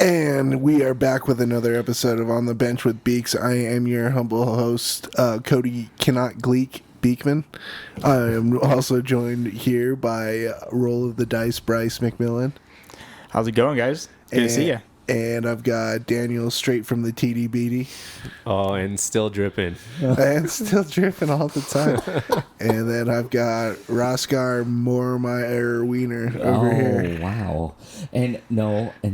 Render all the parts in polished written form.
And we are back with another episode of On the Bench with Beeks. I am your humble host, Cody Cannot Gleek Beekman. I am also joined here by Roll of the Dice, Bryce McMillan. How's it going, guys? Good to see you. And I've got Daniel straight from the TDBD. Oh, and still dripping. And still dripping all the time. And then I've got Roskar Moormeyer Wiener over here. Oh, wow. And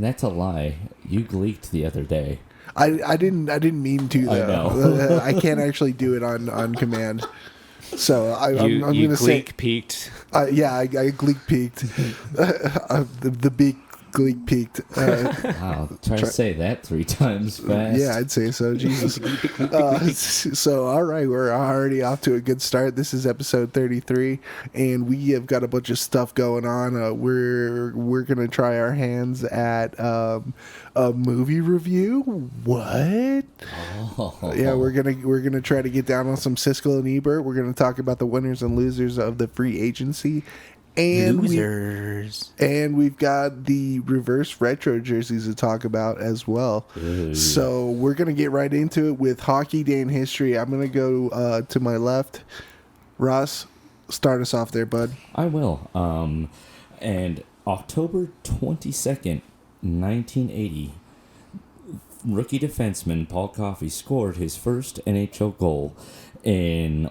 that's a lie. You gleeked the other day. I didn't mean to, though. I know. I can't actually do it on command. So I'm you going to say... peaked. Yeah, I gleek peaked. The beak gleek peaked. Wow, try to say that 3 times fast. Yeah, I'd say so. Jesus. So, all right, we're already off to a good start. This is episode 33, and we have got a bunch of stuff going on. We're going to try our hands at a movie review. What? Oh. Yeah, we're gonna try to get down on some Siskel and Ebert. We're gonna talk about the winners and losers of the free agency. And we've got the reverse retro jerseys to talk about as well. Ooh. So we're going to get right into it with Hockey Day in History. I'm going to go to my left. Ross, start us off there, bud. I will. And October 22nd, 1980, rookie defenseman Paul Coffey scored his first NHL goal in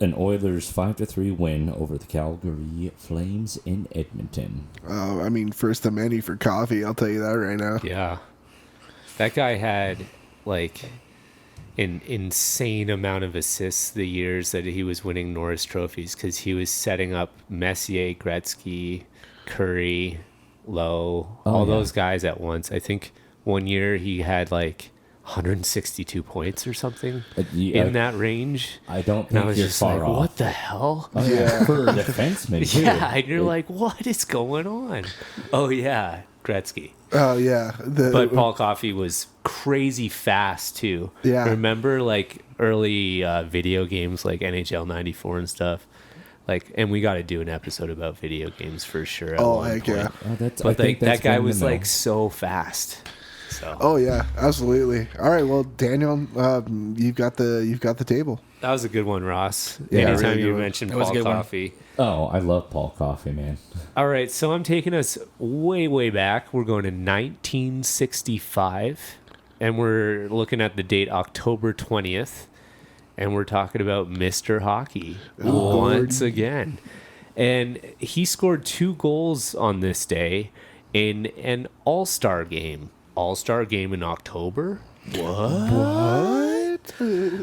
an Oilers 5-3 win over the Calgary Flames in Edmonton. I mean, first of many for Coffee, I'll tell you that right now. Yeah. That guy had, like, an insane amount of assists the years that he was winning Norris trophies because he was setting up Messier, Gretzky, Curry, Lowe, all those guys at once. I think one year he had, like, 162 points or something in that range. I don't and think I was you're just far like, off. what the hell? Oh, yeah. For a defenseman, too. Yeah, and you're like, what is going on? Oh, yeah, Gretzky. Oh, yeah. But Paul Coffey was crazy fast, too. Yeah. Remember, like, early video games like NHL 94 and stuff? Like, and we got to do an episode about video games for sure. Oh, heck yeah. But like, that guy was, like, so fast. So. Oh yeah, absolutely. All right, well, Daniel, you've got the table. That was a good one, Ross. Yeah, Anytime really you mentioned Paul Coffey. Oh, I love Paul Coffey, man. All right, so I'm taking us way back. We're going to 1965, and we're looking at the date October 20th, and we're talking about Mr. Hockey once again. And he scored 2 goals on this day in an all-star game. All-star game in October? What?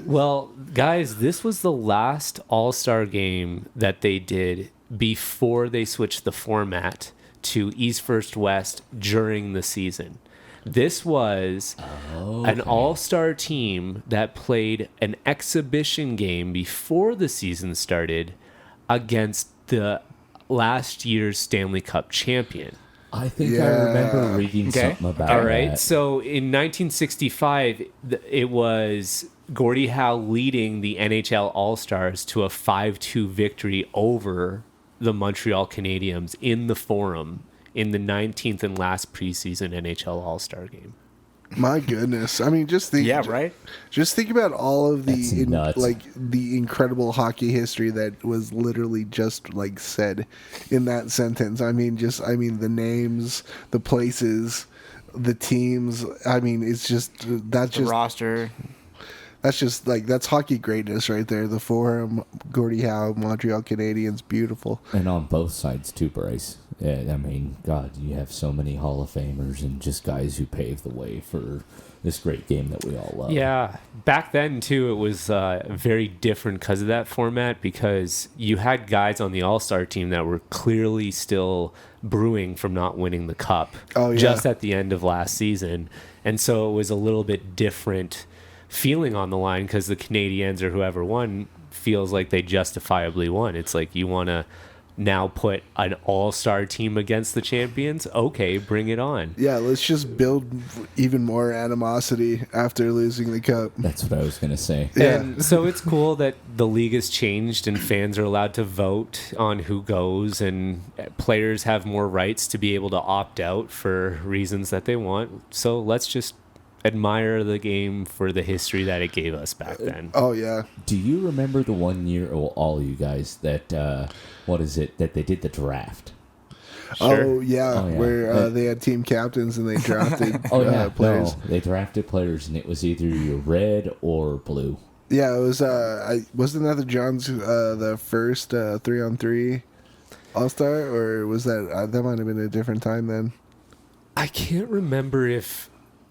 Well, guys, this was the last all-star game that they did before they switched the format to East First West during the season. This was an all-star team that played an exhibition game before the season started against the last year's Stanley Cup champion. I think I remember reading something about All right. that. So in 1965, it was Gordie Howe leading the NHL All-Stars to a 5-2 victory over the Montreal Canadiens in the Forum in the 19th and last preseason NHL All-Star game. My goodness. I mean, just think. Yeah, right? Just think about all of the nuts. the incredible hockey history that was literally just like said in that sentence. I mean, the names, the places, the teams. I mean, it's just The roster. That's just like that's hockey greatness right there. The Forum, Gordie Howe, Montreal Canadiens, beautiful. And on both sides too, Bryce. Yeah, I mean, God, you have so many Hall of Famers and just guys who paved the way for this great game that we all love. Yeah. Back then, too, it was very different because of that format because you had guys on the All-Star team that were clearly still brewing from not winning the Cup just at the end of last season. And so it was a little bit different feeling on the line because the Canadiens or whoever won feels like they justifiably won. It's like you want to now put an all-star team against the champions. Okay, bring it on. Yeah, let's just build even more animosity after losing the cup. That's what I was going to say. Yeah. And so it's cool that the league has changed and fans are allowed to vote on who goes, and players have more rights to be able to opt out for reasons that they want. So let's just admire the game for the history that it gave us back then. Oh, yeah. Do you remember the 1 year, well, all you guys, that, that they did the draft? Sure. Oh, yeah. Oh, yeah. Where they had team captains and they drafted players. No, they drafted players, and it was either you're red or blue. Yeah, it was. Wasn't that the Johns the first 3-on-3 All-Star, or was that might have been a different time then? I can't remember if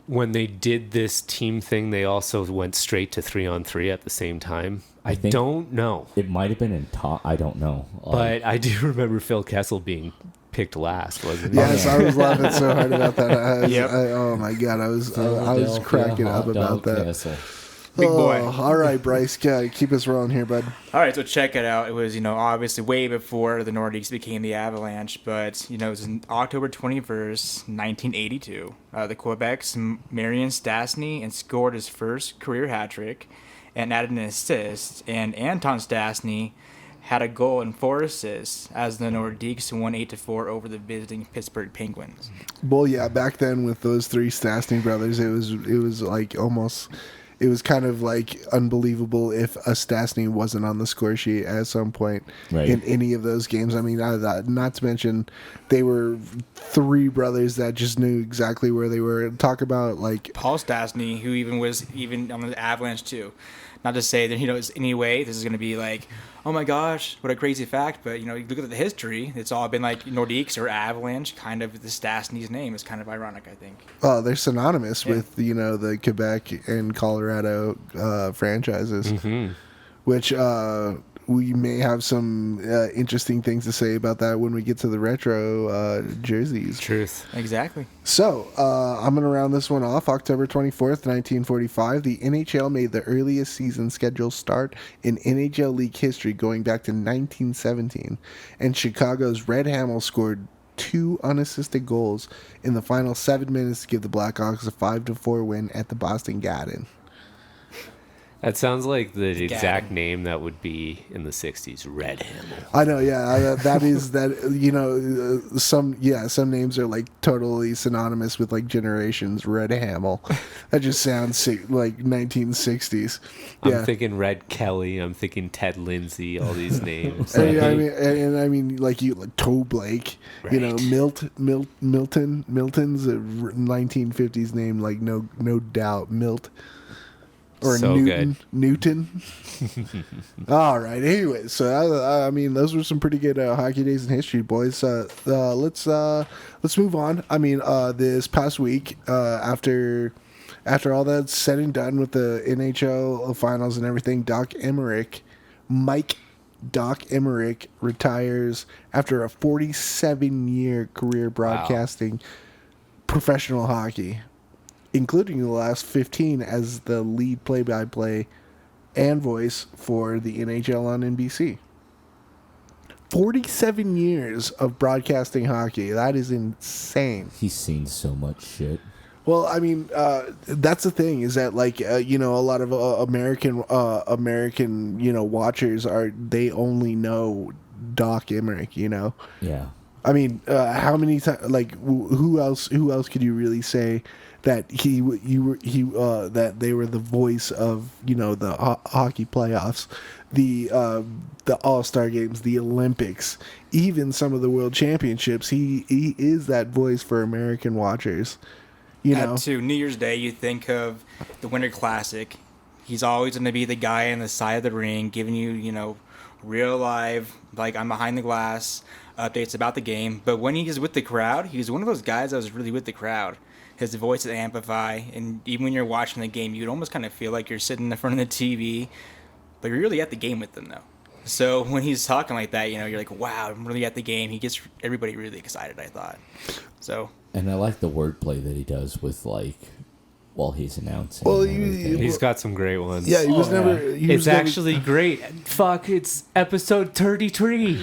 when they did this team thing, they also went straight to 3-on-3 at the same time. I don't know. It might have been in top. I don't know. But I do remember Phil Kessel being picked last, wasn't he? Yes, I was laughing so hard about that. Yep. Oh my god, I was cracking up about that. Castle. Big boy. All right, Bryce, keep us rolling here, bud. All right, so check it out. It was, obviously way before the Nordiques became the Avalanche, but, it was on October 21st, 1982. The Quebec's Marian Stastny and scored his first career hat trick and added an assist, and Anton Stastny had a goal and 4 assists as the Nordiques won 8-4 over the visiting Pittsburgh Penguins. Well, yeah, back then with those 3 Stastny brothers, it was like almost. It was kind of like unbelievable if a Stastny wasn't on the score sheet at some point in any of those games. I mean, not to mention they were 3 brothers that just knew exactly where they were. Talk about like Paul Stastny, who was on the Avalanche too. Not to say that, anyway, this is going to be like, oh my gosh, what a crazy fact. But, you look at the history, it's all been like Nordiques or Avalanche, kind of the Stastny's name is kind of ironic, I think. Oh, they're synonymous with, the Quebec and Colorado franchises, which we may have some interesting things to say about that when we get to the retro jerseys. Truth. Exactly. So, I'm going to round this one off. October 24th, 1945, the NHL made the earliest season schedule start in NHL League history going back to 1917, and Chicago's Red Hamel scored 2 unassisted goals in the final 7 minutes to give the Blackhawks a 5-4 win at the Boston Garden. That sounds like the exact name that would be in the 60s, Red Hamel. I know, yeah. That is that. Some names are like totally synonymous with like generations. Red Hamel, that just sounds like 1960s. Yeah. I'm thinking Red Kelly. I'm thinking Ted Lindsay. All these names. I mean, like Toe Blake. Right. Milton's a 1950s name, like no doubt, Milt. Or so Newton. All right. Anyway, so those were some pretty good hockey days in history, boys. Let's move on. I mean, this past week, after all that's said and done with the NHL finals and everything, Mike Doc Emrick retires after a 47-year career broadcasting professional hockey, including the last 15 as the lead play-by-play and voice for the NHL on NBC. 47 years of broadcasting hockey. That is insane. He's seen so much shit. Well, I mean, that's the thing is that, like, a lot of American, watchers they only know Doc Emrick, Yeah. I mean, how many times? Like, who else could you really say that that they were the voice of the hockey playoffs, the All-Star games, the Olympics, even some of the World Championships? He is that voice for American watchers. To New Year's Day, you think of the Winter Classic. He's always going to be the guy on the side of the ring, giving you real live, like I'm behind the glass updates about the game. But when he is with the crowd, he's one of those guys that was really with the crowd. His voice would amplify, and even when you're watching the game, you'd almost kind of feel like you're sitting in front of the TV, but you're really at the game with them, though. So when he's talking like that, you're like, wow, I'm really at the game. He gets everybody really excited, I thought. So. And I like the wordplay that he does with, like, while he's announcing. Well, and everything. He's got some great ones. Yeah, he was never. yeah. He was It's never- actually great. Fuck, it's episode 33.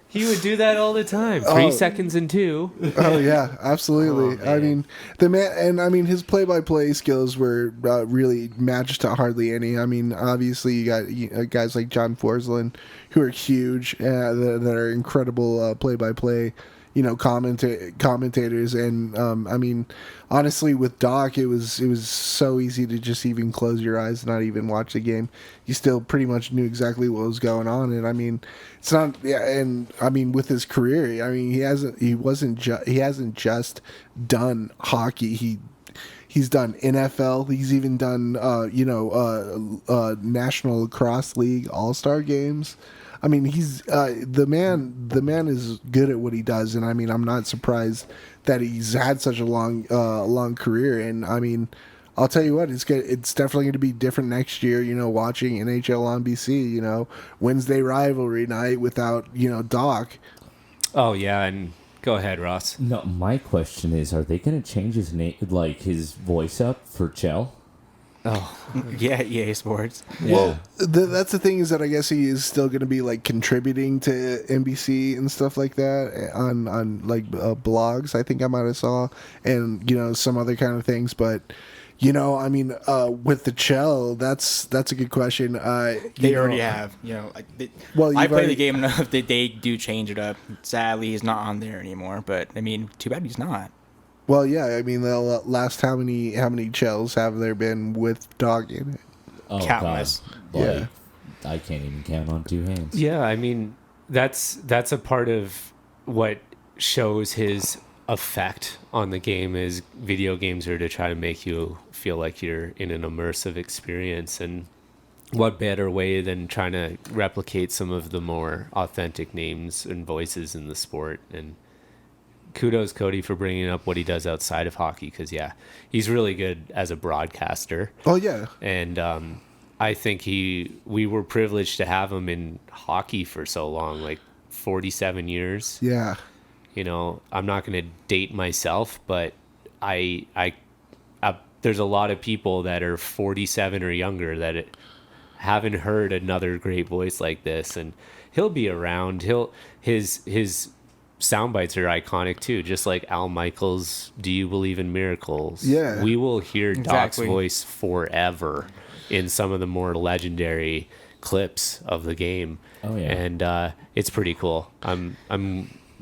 He would do that all the time. 3 seconds and 2. Oh yeah, absolutely. Oh, I man. mean, the man, and I mean his play-by-play skills were really matched to hardly any. I mean, obviously you got guys like John Forsland who are huge, that are incredible play-by-play, commentators, and I mean, honestly, with Doc, it was so easy to just even close your eyes and not even watch the game. You still pretty much knew exactly what was going on, and I mean, it's not. Yeah, and I mean, with his career, I mean, he hasn't just done hockey. He's done NFL. He's even done National Lacrosse League All-Star games. I mean, he's the man. The man is good at what he does, and I mean, I'm not surprised that he's had such a long career. And I mean, I'll tell you what, it's definitely going to be different next year. Watching NHL on BC. Wednesday rivalry night without Doc. Oh, yeah, and go ahead, Ross. No, my question is, are they going to change his name, like his voice up for Chell? Oh, Yeah, EA Sports. Well, that's the thing, is that I guess he is still going to be like contributing to NBC and stuff like that on like blogs. I think I might have saw, and some other kind of things. But I mean, with the Chell, that's a good question. They already have. Well, I you've play already- the game enough that they do change it up. Sadly, he's not on there anymore. But I mean, too bad he's not. Well, yeah. I mean, the last how many Chells have there been with Dog in it? Oh, Countless. God. Like, Yeah. I can't even count on 2 hands. yeah, I mean, that's a part of what shows his effect on the game is video games are to try to make you feel like you're in an immersive experience, and what better way than trying to replicate some of the more authentic names and voices in the sport. And kudos Cody for bringing up what he does outside of hockey, because yeah, he's really good as a broadcaster. Oh yeah. And I think we were privileged to have him in hockey for so long, like 47 years. Yeah. I'm not going to date myself, but I there's a lot of people that are 47 or younger that haven't heard another great voice like this, and he'll be around. His sound bites are iconic too, just like Al Michaels' "Do You Believe in Miracles?" Yeah. We will hear Doc's Exactly. voice forever in some of the more legendary clips of the game. Oh, yeah. And it's pretty cool. I'm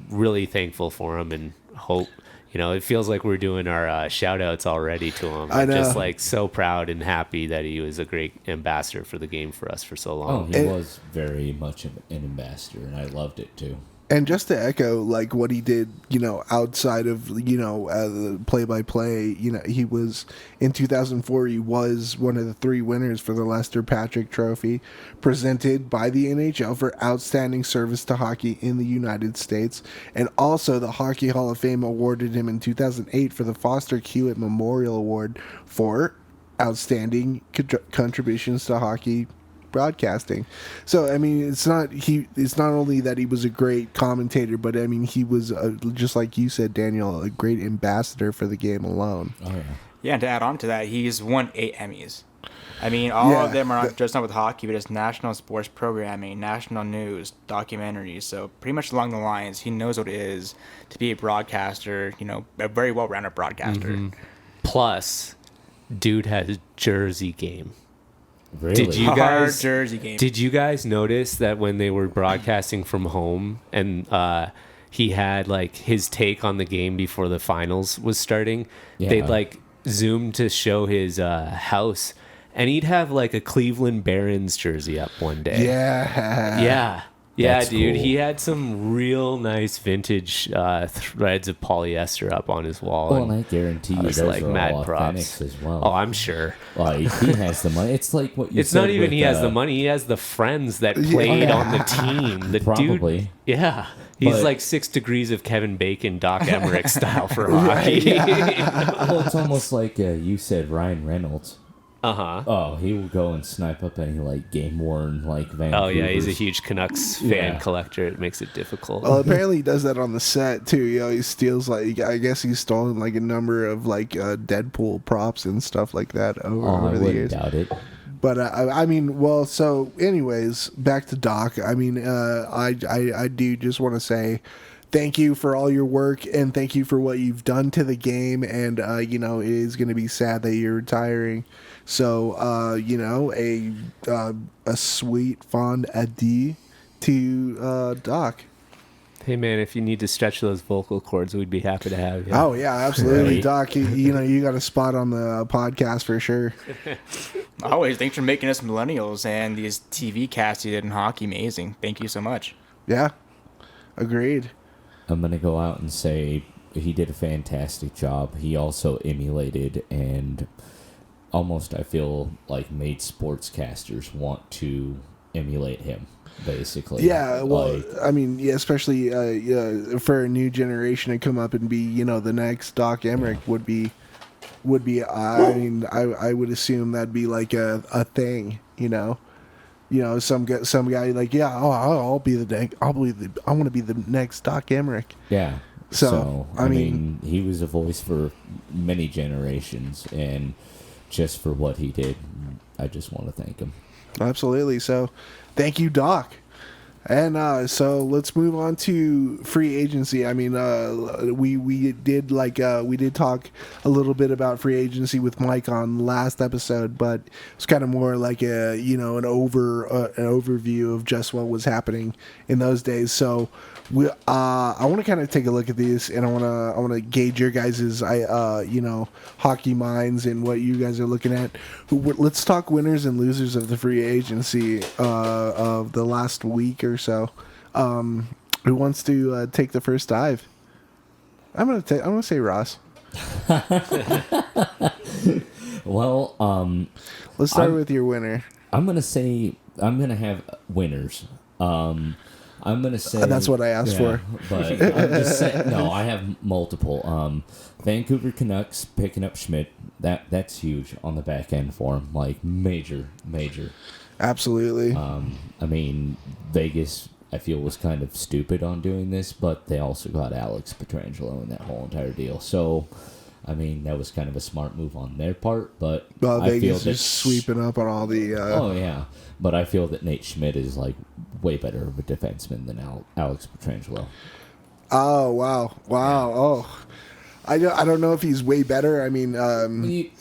really thankful for him, and hope it feels like we're doing our shout outs already to him. I I'm know. just like so proud and happy that he was a great ambassador for the game for us for so Oh, long. he was very much an ambassador, and I loved it too. And just to echo, like, what he did, outside of, the play-by-play, he was, in 2004, he was one of the 3 winners for the Lester Patrick Trophy, presented by the NHL for outstanding service to hockey in the United States. And also, the Hockey Hall of Fame awarded him in 2008 for the Foster Hewitt Memorial Award for outstanding contributions to hockey broadcasting. So I mean, it's not only that he was a great commentator, but I mean, he was just like you said, Daniel, a great ambassador for the game alone. Oh yeah. Yeah, and to add on to that, he's won 8 Emmys. I mean, all Yeah, of them are not just not with hockey, but it's national sports programming, national news, documentaries. So pretty much along the lines, he knows what it is to be a broadcaster. A very well-rounded broadcaster. Mm-hmm. Plus, dude has Jersey game. Really? Did you Hard guys Jersey game. Did you guys notice that when they were broadcasting from home and he had like his take on the game before the finals was starting, Yeah. they'd like zoom to show his house, and he'd have like a Cleveland Barons jersey up one day. Yeah. Yeah, That's dude. cool. He had some real nice vintage threads of polyester up on his wall. Well, and and I guarantee I you was those like, are mad all props. authentics as well. Oh, I'm sure. Like, he has the money. It's like what you It's said not even with, he has the money. He has the friends that played yeah. on the team. The Probably. dude, yeah. He's But- like 6 degrees of Kevin Bacon, Doc Emrick style for hockey. Well, it's almost like you said, Ryan Reynolds. Oh, he will go and snipe up any like game worn like Vancouver. Oh yeah, he's a huge Canucks fan collector. It makes it difficult. Well, apparently he does that on the set too. You know, he steals like I guess he's stolen like a number of like Deadpool props and stuff like that over the years. Doubt it. But I mean, well, so anyways, back to Doc. I mean, I do just want to say thank you for all your work and thank you for what you've done to the game. And you know, it is going to be sad that you're retiring. So you know, a sweet fond adieu to Doc. Hey man, if you need to stretch those vocal cords, we'd be happy to have you. Oh yeah, absolutely, Right. Doc. You know, you got a spot on the podcast for sure. Always, thanks for making us millennials and these TV casts you did in hockey amazing. Thank you so much. Yeah, agreed. I'm gonna go out and say he did a fantastic job. He also emulated and almost, I feel like, made sportscasters want to emulate him. Basically, Yeah, well, like, I mean, yeah, especially for a new generation to come up and be, you know, the next Doc Emrick would be. I mean, I would assume that'd be like a thing, you know. Some guy like, yeah, I'll be the next. I want to be the next Doc Emrick. yeah. So, I mean, he was a voice for many generations, and just for what he did, I just want to thank him. Absolutely. So, thank you, Doc. And so let's move on to free agency. I mean, we did talk a little bit about free agency with Mike on last episode, but it's kind of more like an overview of just what was happening in those days. So I want to kind of take a look at these, and I want to gauge your guys's hockey minds and what you guys are looking at. Let's talk winners and losers of the free agency of the last week or so. Who wants to take the first dive? I'm gonna say Ross. Well, Let's start with your winner. I'm gonna have winners. I'm gonna say That's what I asked for. But I'm just saying, no, I have multiple. Vancouver Canucks picking up Schmidt. That's huge on the back end for him. Like major. Absolutely. I mean, Vegas, I feel, was kind of stupid on doing this, but they also got Alex Pietrangelo in that whole entire deal. So, I mean, that was kind of a smart move on their part. But I feel Vegas that is sweeping up on all the. Oh yeah, but I feel that Nate Schmidt is like way better of a defenseman than Alex Pietrangelo. Oh wow! Oh, I don't know if he's way better. I mean,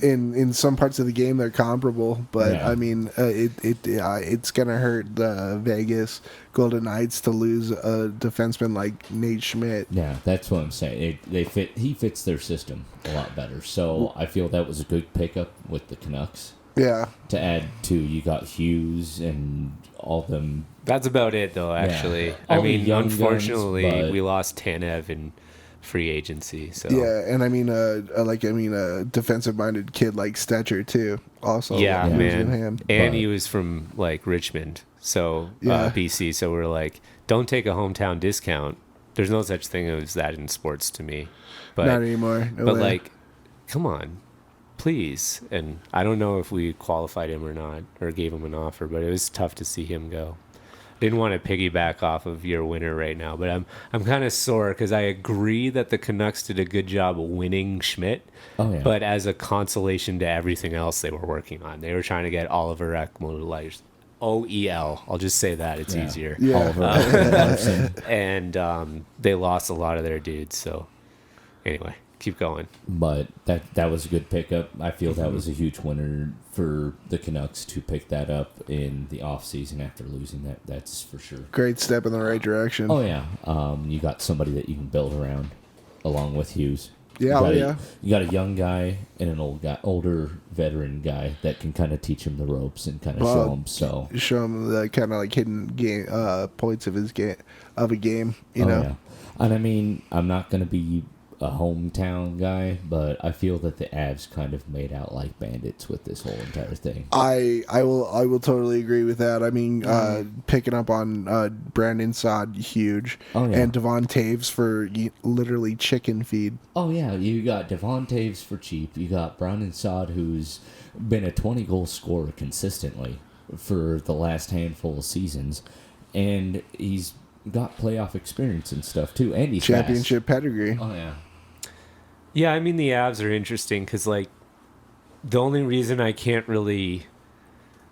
in some parts of the game they're comparable, but Yeah. I mean, it's gonna hurt the Vegas Golden Knights to lose a defenseman like Nate Schmidt. Yeah, that's what I'm saying. He fits their system a lot better. So I feel that was a good pickup with the Canucks. Yeah, To add to, you got Hughes and all them. That's about it, though. Actually, Yeah. I All the mean, young unfortunately, guns, but- we lost Tanev in free agency. So yeah, and I mean, a defensive-minded kid like Stetcher too. Also, yeah, losing man. him. And But- he was from like Richmond, so Yeah. BC. So we're like, don't take a hometown discount. There's no such thing as that in sports to me. But Not anymore. No but way. like, come on, please. And I don't know if we qualified him or not, or gave him an offer, but it was tough to see him go. Didn't want to piggyback off of your winner right now, but I'm kind of sore because I agree that the Canucks did a good job of winning Schmidt. Oh yeah. But as a consolation to everything else they were working on, they were trying to get Oliver Ekman, OEL. I'll just say that, it's Yeah. easier. Yeah. Oliver Larson. And they lost a lot of their dudes. So anyway, keep going. But that was a good pickup. I feel that was a huge winner for the Canucks to pick that up in the offseason after losing that. That's for sure. Great step in the right direction. Oh yeah. You got somebody that you can build around, along with Hughes. Yeah, You got a young guy and an older veteran guy that can kind of teach him the ropes and kind of Well, show him. So Show him the kind of like hidden game points of his game of a game. You know. yeah. And I mean, I'm not going to be a hometown guy, but I feel that the Avs kind of made out like bandits with this whole entire thing. I will totally agree with that. I mean, picking up on Brandon Saad, huge, and Devon Taves for literally chicken feed. Oh yeah, you got Devon Taves for cheap. You got Brandon Saad, who's been a 20-goal scorer consistently for the last handful of seasons, and he's got playoff experience and stuff too, and he's championship fast. Pedigree. Oh yeah. Yeah, I mean the Avs are interesting because like the only reason I can't really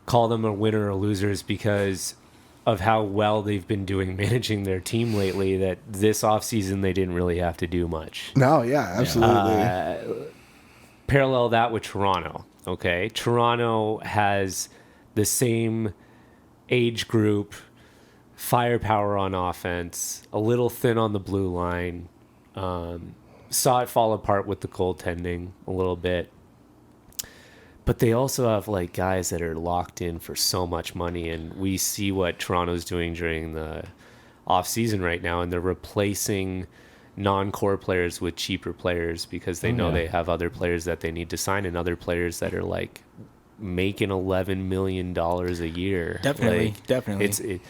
call them a winner or loser is because of how well they've been doing managing their team lately. That this offseason they didn't really have to do much. No, yeah, absolutely. Parallel that with Toronto. Okay, Toronto has the same age group. Firepower on offense, a little thin on the blue line. Saw it fall apart with the goaltending a little bit. But they also have like guys that are locked in for so much money, and we see what Toronto's doing during the off-season right now, and they're replacing non-core players with cheaper players because they know they have other players that they need to sign and other players that are like making $11 million a year. Definitely.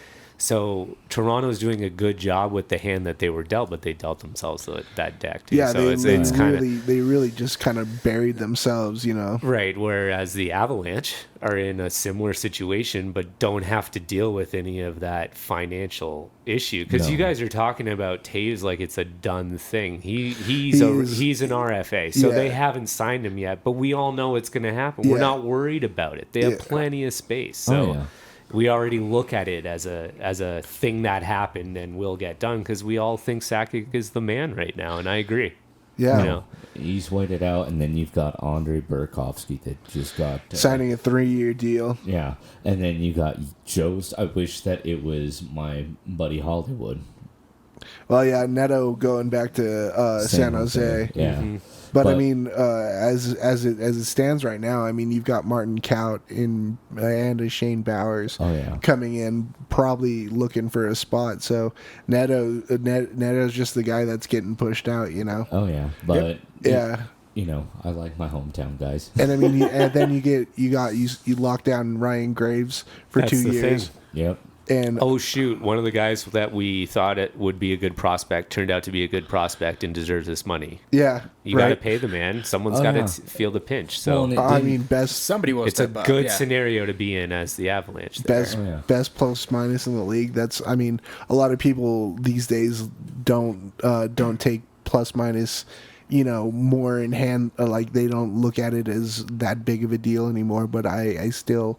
So Toronto's doing a good job with the hand that they were dealt, but they dealt themselves that deck too. Yeah, so they really just kind of buried themselves, you know. Right, whereas the Avalanche are in a similar situation, but don't have to deal with any of that financial issue. Because you guys are talking about Taves like it's a done thing. He's an RFA, so they haven't signed him yet, but we all know it's going to happen. Yeah. We're not worried about it. They have plenty of space. So we already look at it as a thing that happened and will get done because we all think Sakic is the man right now, and I agree. Yeah. You know? He's waited out, and then you've got Andrei Burakovsky that just got... signing a 3-year deal. Yeah. And then you got Joe's... I wish that it was my buddy Hollywood. Well, yeah, Neto going back to San Jose. Yeah. Mm-hmm. But I mean, as it stands right now, I mean, you've got Martin Kaut and Shane Bowers coming in, probably looking for a spot. So Neto's just the guy that's getting pushed out, you know. Oh yeah, but you know, I like my hometown guys. And I mean, and then you lock down Ryan Graves for That's 2 years. Thing. Yep. And oh shoot, one of the guys that we thought it would be a good prospect turned out to be a good prospect and deserves this money. Yeah, you got to pay the man. Someone's got to feel the pinch. So I mean, somebody will. It's a good scenario to be in as the Avalanche. Best plus minus in the league. That's I mean, a lot of people these days don't take plus minus, you know, more in hand. Like they don't look at it as that big of a deal anymore. But I still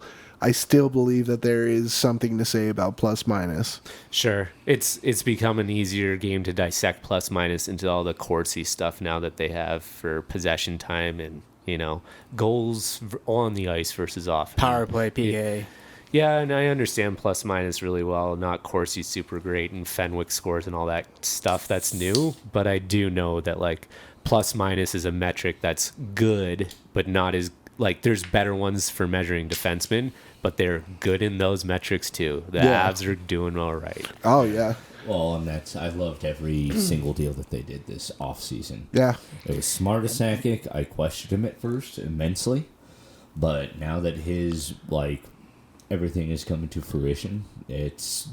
believe that there is something to say about plus minus. Sure. It's become an easier game to dissect plus minus into all the Corsi stuff now that they have for possession time and, you know, goals on the ice versus off. Power play, PK. Yeah, and I understand plus minus really well. Not Corsi's super great and Fenwick scores and all that stuff that's new, but I do know that like plus minus is a metric that's good, but not as like there's better ones for measuring defensemen, but they're good in those metrics too. The Avs are doing all right. Oh yeah. Well, and I loved every single deal that they did this offseason. Yeah. It was smart of Sakic. I questioned him at first immensely, but now that his everything is coming to fruition, it's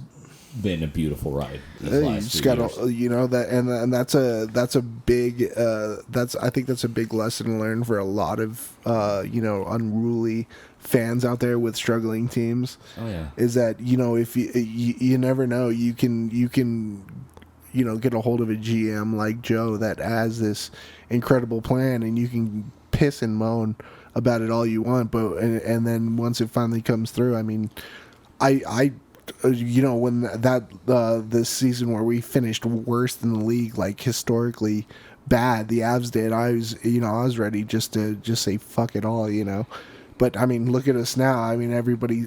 been a beautiful ride. You just got you know that, and that's a big I think that's a big lesson learned for a lot of you know, unruly fans out there with struggling teams. Oh yeah, is that, you know, if you never know, you can you know, get a hold of a GM like Joe that has this incredible plan, and you can piss and moan about it all you want, but and then once it finally comes through, I mean, I you know, when this season where we finished worst in the league, like historically bad, the Avs did, I was ready just to say fuck it all, you know. But I mean, look at us now. I mean, everybody,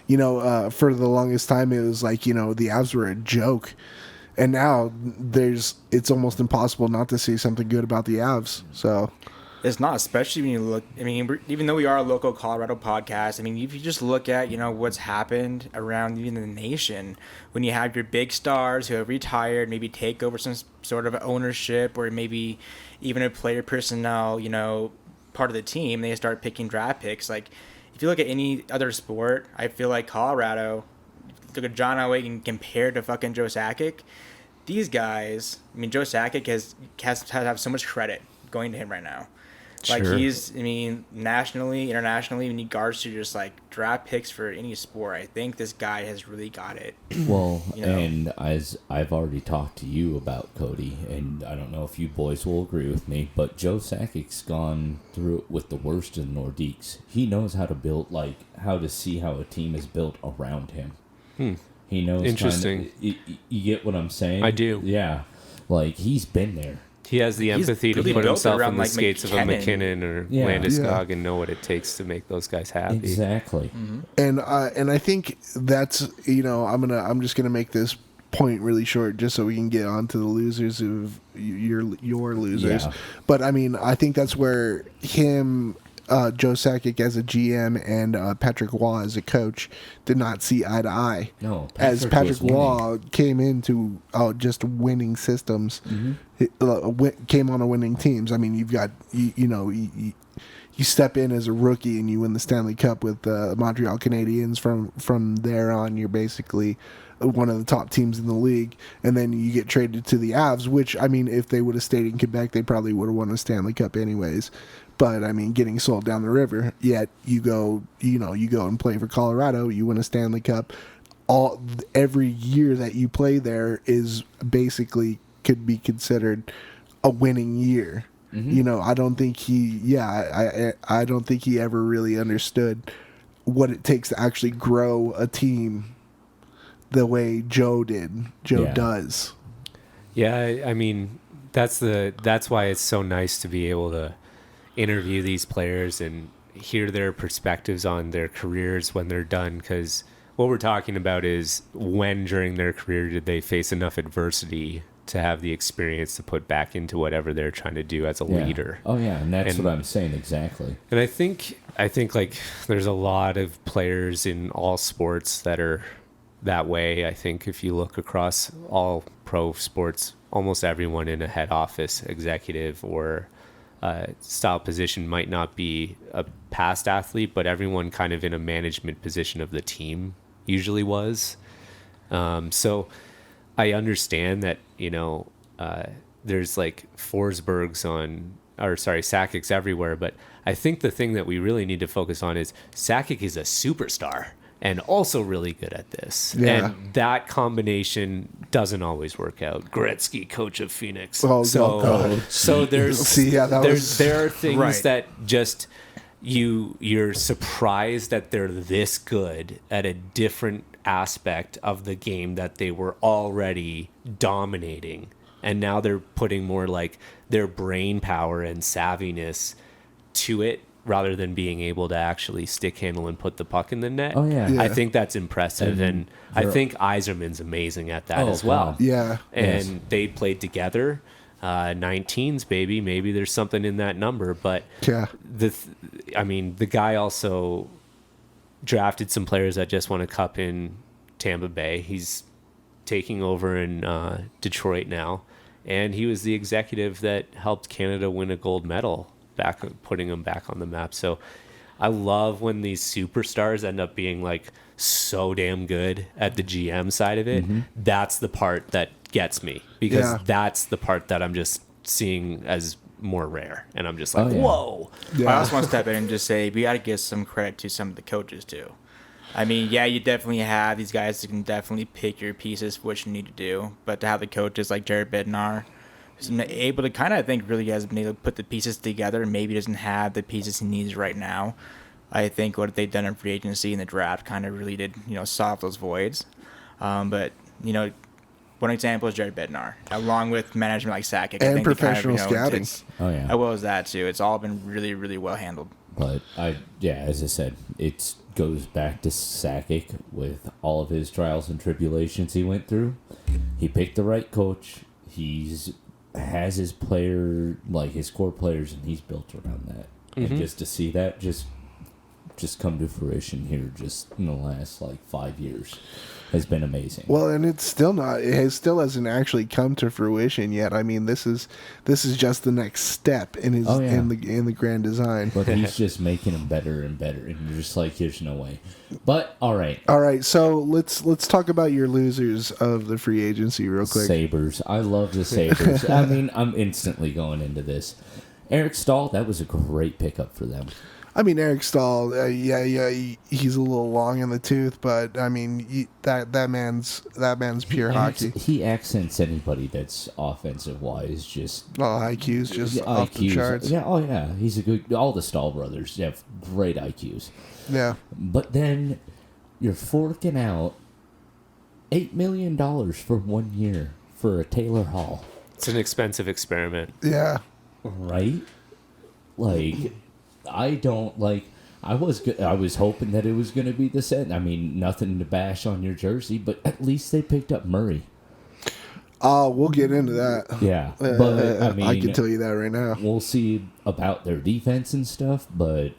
you know, for the longest time it was like, you know, the Avs were a joke, and now it's almost impossible not to see something good about the Avs. So It's not, especially when you look. I mean, even though we are a local Colorado podcast, I mean, if you just look at what's happened around even the nation, when you have your big stars who have retired, maybe take over some sort of ownership, or maybe even a player personnel, part of the team, they start picking draft picks. Like, if you look at any other sport, I feel like Colorado, look at John Elway compared to fucking Joe Sakic. These guys, I mean, Joe Sakic has to have so much credit going to him right now. Like, Sure. Nationally, internationally, in regards to just, like, draft picks for any sport, I think this guy has really got it. Well, and as I've already talked to you about, Cody, and I don't know if you boys will agree with me, but Joe Sakic's gone through it with the worst in the Nordiques. He knows how to build, how to see how a team is built around him. He knows. Interesting. You get what I'm saying? I do. Yeah. Like, he's been there. He has the empathy to really put built himself around, in the like, skates of a McKinnon or Yeah. Landeskog and know what it takes to make those guys happy. Exactly. And I think that's I'm just gonna make this point really short just so we can get on to the losers of your losers. Yeah. But I mean, I think that's where Joe Sakic as a GM and Patrick Waugh as a coach did not see eye to eye. No, As Patrick Patrick was winning. Waugh came into just winning systems, came on a winning teams. I mean, you've got you step in as a rookie and you win the Stanley Cup with the Montreal Canadiens. From there on, you're basically one of the top teams in the league, and then you get traded to the Avs, which, I mean, if they would have stayed in Quebec, they probably would have won a Stanley Cup anyways. But I mean, getting sold down the river, yet you go and play for Colorado, you win a Stanley Cup. Every year that you play there is basically could be considered a winning year. I don't think I don't think he ever really understood what it takes to actually grow a team the way Joe does. Yeah, I mean, that's why it's so nice to be able to interview these players and hear their perspectives on their careers when they're done, because what we're talking about is when during their career did they face enough adversity to have the experience to put back into whatever they're trying to do as a leader. Oh yeah, and that's what I'm saying exactly. And I think like there's a lot of players in all sports that are that way. I think if you look across all pro sports, almost everyone in a head office executive or style position might not be a past athlete, but everyone kind of in a management position of the team usually was. So I understand that, there's like Sakic's everywhere, but I think the thing that we really need to focus on is Sakic is a superstar and also really good at this. Yeah. And that combination doesn't always work out. Gretzky, coach of Phoenix. Oh, so God. so there's there are things Right. that just you're surprised that they're this good at a different aspect of the game that they were already dominating, and now they're putting more like their brain power and savviness to it rather than being able to actually stick handle and put the puck in the net. Oh, yeah. Yeah. I think that's impressive, and I think Yzerman's amazing at that as well. God. Yeah. And they played together. 19s, baby. Maybe there's something in that number, but Yeah. the guy also drafted some players that just won a cup in Tampa Bay. He's taking over in Detroit now, and he was the executive that helped Canada win a gold medal, putting them back on the map. So I love when these superstars end up being like so damn good at the GM side of it. That's the part that gets me, because Yeah. that's the part that I'm just seeing as more rare, and I'm just like, Oh, yeah. whoa. Yeah. I also want to step in and just say we got to give some credit to some of the coaches too. I mean, yeah, you definitely have these guys that can definitely pick your pieces for what you need to do, but to have the coaches like Jared Bednar, who's been able to kind of, I think, really has been able to put the pieces together, and maybe doesn't have the pieces he needs right now. I think what they've done in free agency and the draft kind of really did, solve those voids. But one example is Jared Bednar, along with management like Sakic. And professional scouting. Oh, yeah. As well as that too. It's all been really, really well handled. But as I said, it goes back to Sakic with all of his trials and tribulations he went through. He picked the right coach. He's has his player, like his core players, and he's built around that. And just to see that just come to fruition here just in the last like 5 years has been amazing. Well, and it's still not. It still hasn't actually come to fruition yet. I mean, this is just the next step in his in the grand design. But he's just making them better and better, and you're just like, there's no way. But all right. So let's talk about your losers of the free agency real quick. Sabres. I love the Sabres. I mean, I'm instantly going into this. Eric Stahl, that was a great pickup for them. I mean, Eric Stahl, he's a little long in the tooth, but I mean, that man's pure hockey. He accents anybody that's offensive wise. Just IQ's just off the charts. Yeah, he's a good. All the Stahl brothers have great IQs. Yeah, but then you're forking out $8 million for 1 year for a Taylor Hall. It's an expensive experiment. Yeah, right. Like. I don't like. I was hoping that it was going to be the set. I mean, nothing to bash on your jersey, but at least they picked up Murray. We'll get into that. Yeah, but I mean, I can tell you that right now. We'll see about their defense and stuff, but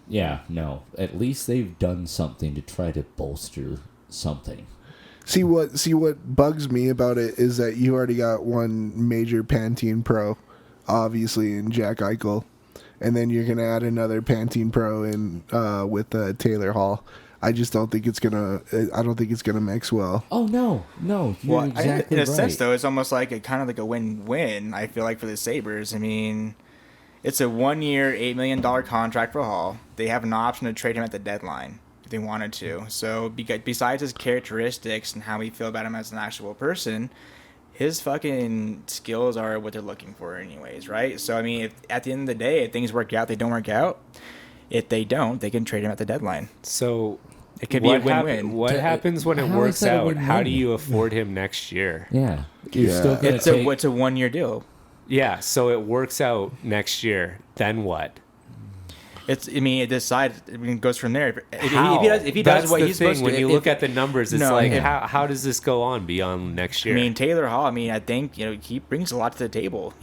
yeah, no. At least they've done something to try to bolster something. See what bugs me about it is that you already got one major Pantene Pro, obviously, in Jack Eichel. And then you're gonna add another Pantene Pro in with Taylor Hall. I just don't think it's gonna. I don't think it's gonna mix well. Oh no! You're exactly in a right. sense, though, it's almost like a win-win. I feel like for the Sabres. I mean, it's a 1 year, $8 million contract for Hall. They have an option to trade him at the deadline if they wanted to. So besides his characteristics and how we feel about him as an actual person, his fucking skills are what they're looking for anyways, right? So, I mean, if at the end of the day, if things work out, they don't work out. If they don't, they can trade him at the deadline. So it could be a win-win. What happens when it works out? How do you afford him next year? Yeah. You're still gonna it's a 1 year deal. Yeah, so it works out next year. Then what? It decides. It goes from there. If he That's does what the he's thing. supposed to. When you look at the numbers, it's how does this go on beyond next year? I mean, Taylor Hall. I mean, I think he brings a lot to the table.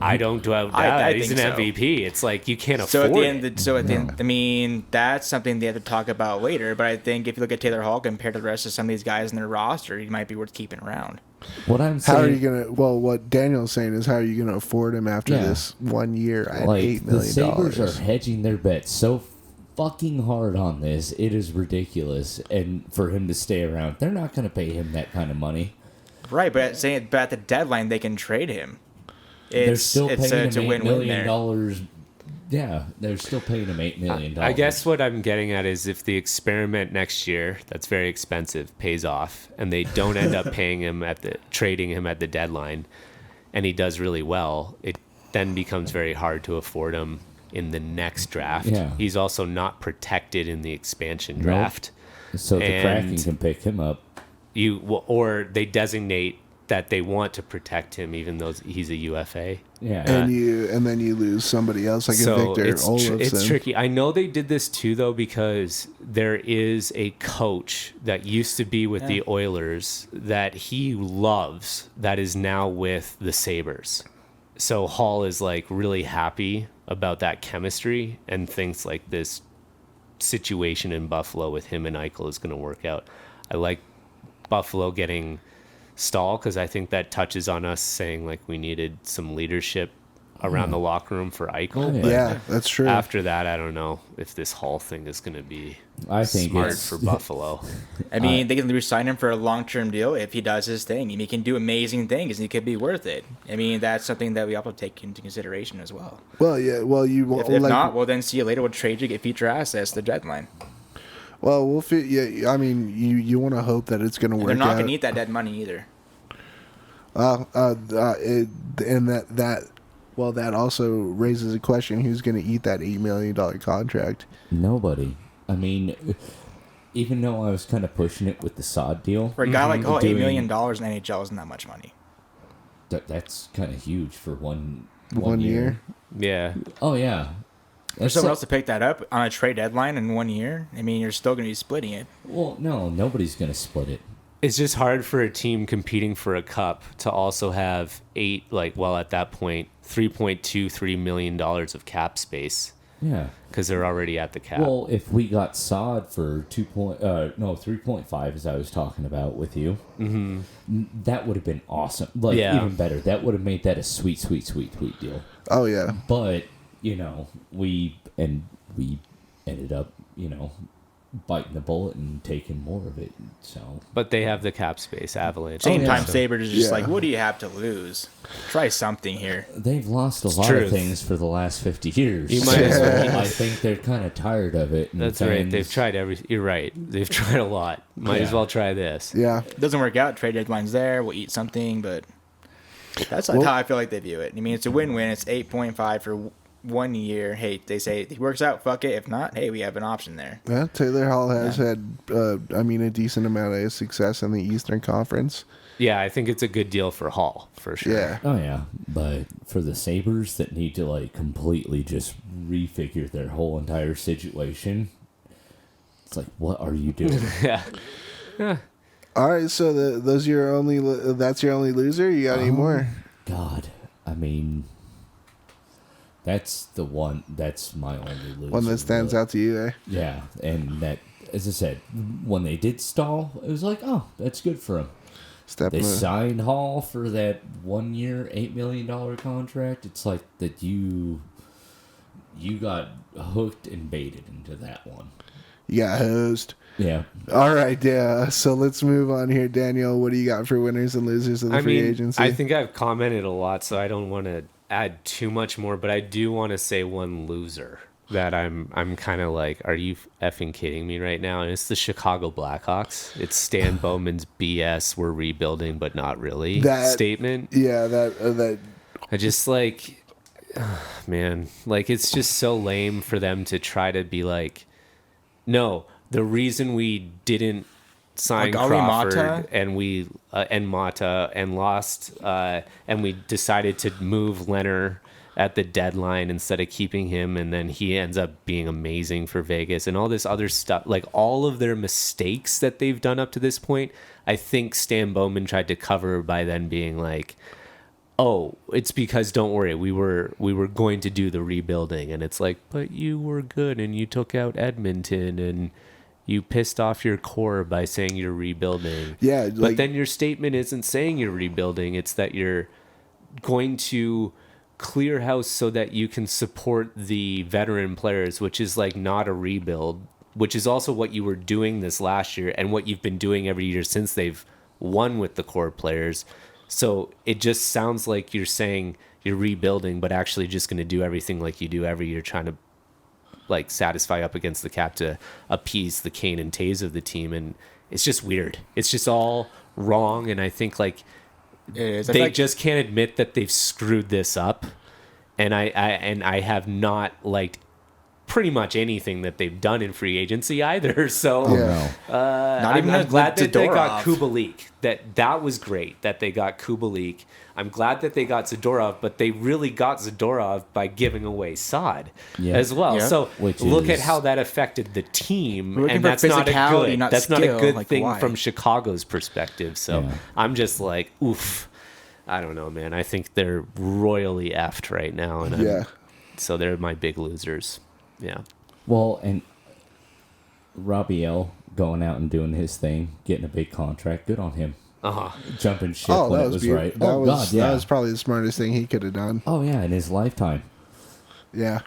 I don't doubt that. I He's an think so. MVP. It's like you can't afford it. I mean, that's something they have to talk about later. But I think if you look at Taylor Hall compared to the rest of some of these guys in their roster, he might be worth keeping around. What I'm saying, how are you gonna? Well, what Daniel's saying is, how are you gonna afford him after this 1 year at $8 million? The Sabres are hedging their bets so fucking hard on this. It is ridiculous, and for him to stay around, they're not going to pay him that kind of money. Right, but at the deadline they can trade him. They're still paying him $8 million. Yeah, they're still paying him $8 million. I guess what I'm getting at is if the experiment next year, that's very expensive, pays off, and they don't end up trading him at the deadline, and he does really well, it then becomes very hard to afford him in the next draft. Yeah. He's also not protected in the expansion draft. So the Kraken can pick him up. Or they designate that they want to protect him even though he's a UFA. Yeah. And then you lose somebody else like a Victor Olofsson. It's tricky. I know they did this too though because there is a coach that used to be with the Oilers that he loves that is now with the Sabres. So Hall is like really happy about that chemistry and thinks like this situation in Buffalo with him and Eichel is going to work out. I like Buffalo getting Stahl because I think that touches on us saying like we needed some leadership around the locker room for Eichel. But yeah, that's true. After that, I don't know if this Hall thing is going to be smart for Buffalo. I mean, they can re-sign him for a long-term deal if he does his thing. He can do amazing things, and he could be worth it. I mean, that's something that we also take into consideration as well. Well, yeah. Well, if not, well, then see you later. We'll trade you, get future assets, the deadline. Well, we'll fit. Yeah, I mean, you want to hope that it's going to work. They're not going to eat that dead money either. That also raises a question: who's going to eat that $8 million contract? Nobody. I mean, even though I was kind of pushing it with the Sod deal, for a guy like $8 million in NHL isn't that much money. That's kind of huge for one year. Yeah. Oh yeah. For someone else to pick that up on a trade deadline in 1 year, I mean, you're still going to be splitting it. Well, no, nobody's going to split it. It's just hard for a team competing for a cup to also have at that point, $3.23 million of cap space. Yeah. Because they're already at the cap. Well, if we got Sod for 3.5, as I was talking about with you, that would have been awesome. Even better. That would have made that a sweet, sweet, sweet, sweet deal. Oh yeah. But we ended up biting the bullet and taking more of it. So, but they have the cap space. Avalanche. Same time, Sabres is just like, what do you have to lose? Try something here. They've lost a lot of things for the last 50 years. You might as well. I think they're kind of tired of it. That's right. They've tried You're right. They've tried a lot. Might as well try this. Yeah. It doesn't work out. Trade deadline's there. We'll eat something, but that's how I feel like they view it. I mean, it's a win-win. It's 8.5 for 1 year. Hey, they say if it works out, fuck it. If not, hey, we have an option there. Yeah, Taylor Hall has had, a decent amount of success in the Eastern Conference. Yeah, I think it's a good deal for Hall, for sure. Yeah. Oh, yeah. But for the Sabres that need to, completely just refigure their whole entire situation, it's like, what are you doing? Yeah. All right, so that's your only loser? You got any more? God. I mean, that's my only loser. One that stands out to you, eh? Yeah, and that, as I said, when they did stall, it was like, oh, that's good for them. They signed Hall for that 1 year, $8 million contract. It's like that you got hooked and baited into that one. You got hosed. Yeah. All right, yeah. So let's move on here, Daniel. What do you got for winners and losers of the free agency? I think I've commented a lot, so I don't want to add too much more, but I do want to say one loser that I'm kind of like, are you effing kidding me right now? And it's the Chicago Blackhawks. It's Stan Bowman's BS, we're rebuilding, but not really statement. Yeah, that. I just man, it's just so lame for them to try to be like, no, the reason we didn't sign Crawford and Mata and lost and we decided to move Leonard at the deadline instead of keeping him, and then he ends up being amazing for Vegas and all this other stuff, all of their mistakes that they've done up to this point, I think Stan Bowman tried to cover by then being like, oh, it's because, don't worry, we were going to do the rebuilding. And it's like, but you were good and you took out Edmonton and you pissed off your core by saying you're rebuilding. Yeah. But then your statement isn't saying you're rebuilding. It's that you're going to clear house so that you can support the veteran players, which is not a rebuild, which is also what you were doing this last year and what you've been doing every year since they've won with the core players. So it just sounds like you're saying you're rebuilding, but actually just going to do everything like you do every year, trying to satisfy up against the cap to appease the Kane and Taves of the team. And it's just weird. It's just all wrong. And I think they just can't admit that they've screwed this up. And I have not liked pretty much anything that they've done in free agency either. So I'm glad that they got Kubalik. That was great that they got Kubalik. I'm glad that they got Zadorov, but they really got Zadorov by giving away Sod as well. Yeah. So look at how that affected the team, and that's not a good thing from Chicago's perspective. So I'm just like, oof. I don't know, man. I think they're royally effed right now, and so they're my big losers. Yeah. Well, and Robbie L going out and doing his thing, getting a big contract. Good on him. Jumping ship when it was right. That was probably the smartest thing he could have done. Oh yeah, in his lifetime. Yeah.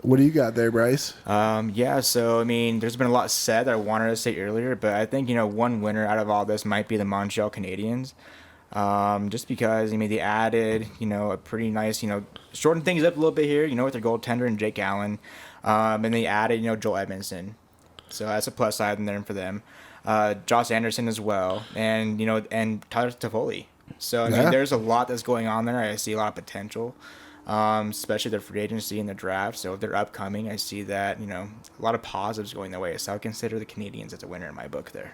What do you got there, Bryce? So I mean, there's been a lot said that I wanted to say earlier, but I think one winner out of all this might be the Montreal Canadiens. Just because, they added, a pretty nice, shortened things up a little bit here, with their goaltender and Jake Allen. And they added, Joel Edmondson. So that's a plus side in there for them. Josh Anderson as well. And, and Tyler Toffoli. So, I mean, there's a lot that's going on there. I see a lot of potential, especially their free agency and the draft. So if they're upcoming, I see that, a lot of positives going their way. So I would consider the Canadiens as a winner in my book there.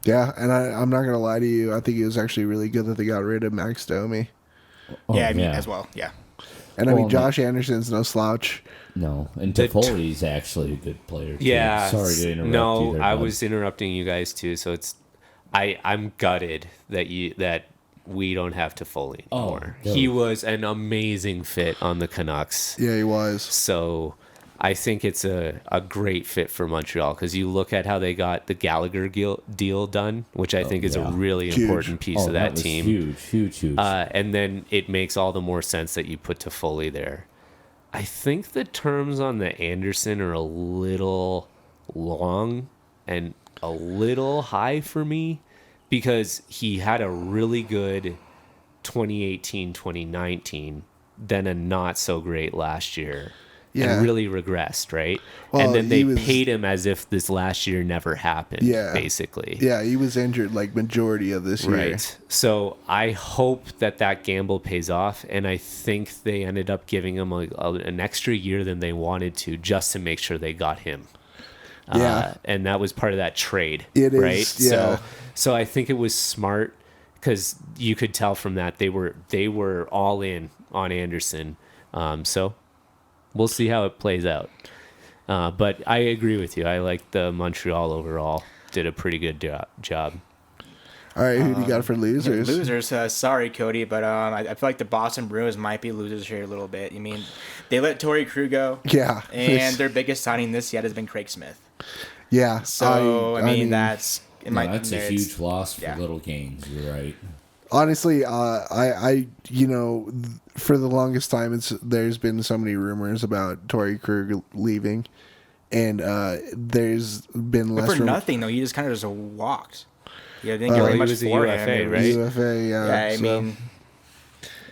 Yeah, and I'm not going to lie to you. I think it was actually really good that they got rid of Max Domi. As well, yeah. And Josh Anderson's no slouch. No, and Toffoli's actually a good player, too. Yeah. Sorry to interrupt you there, I was interrupting you guys, too. So I'm gutted that we don't have Toffoli anymore. He was an amazing fit on the Canucks. Yeah, he was. So I think it's a great fit for Montreal because you look at how they got the Gallagher deal done, which I think is a really important piece of that team. Huge. And then it makes all the more sense that you put Toffoli there. I think the terms on the Anderson are a little long and a little high for me because he had a really good 2018-2019, then a not so great last year. Yeah. And really regressed, right? Well, and then they paid him as if this last year never happened, basically. Yeah, he was injured like majority of this year. Right. So I hope that gamble pays off, and I think they ended up giving him an extra year than they wanted to just to make sure they got him. Yeah. And that was part of that trade, It right? is, yeah. So I think it was smart because you could tell from that they were all in on Anderson. So we'll see how it plays out. But I agree with you. I like the Montreal overall. Did a pretty good job. All right, who do you got for losers? Losers, sorry, Cody, but I feel like the Boston Bruins might be losers here a little bit. I mean, they let Torrey Krug go. Yeah. And their biggest signing this yet has been Craig Smith. Yeah. So, I mean that's... that's a huge loss for Little Games. You're right. Honestly, I for the longest time, there's been so many rumors about Torrey Krug leaving, and there's been less... But for nothing, though. He just kind of just walked. Yeah, I didn't get he much was a for UFA, him. right? UFA, yeah. Yeah, I mean,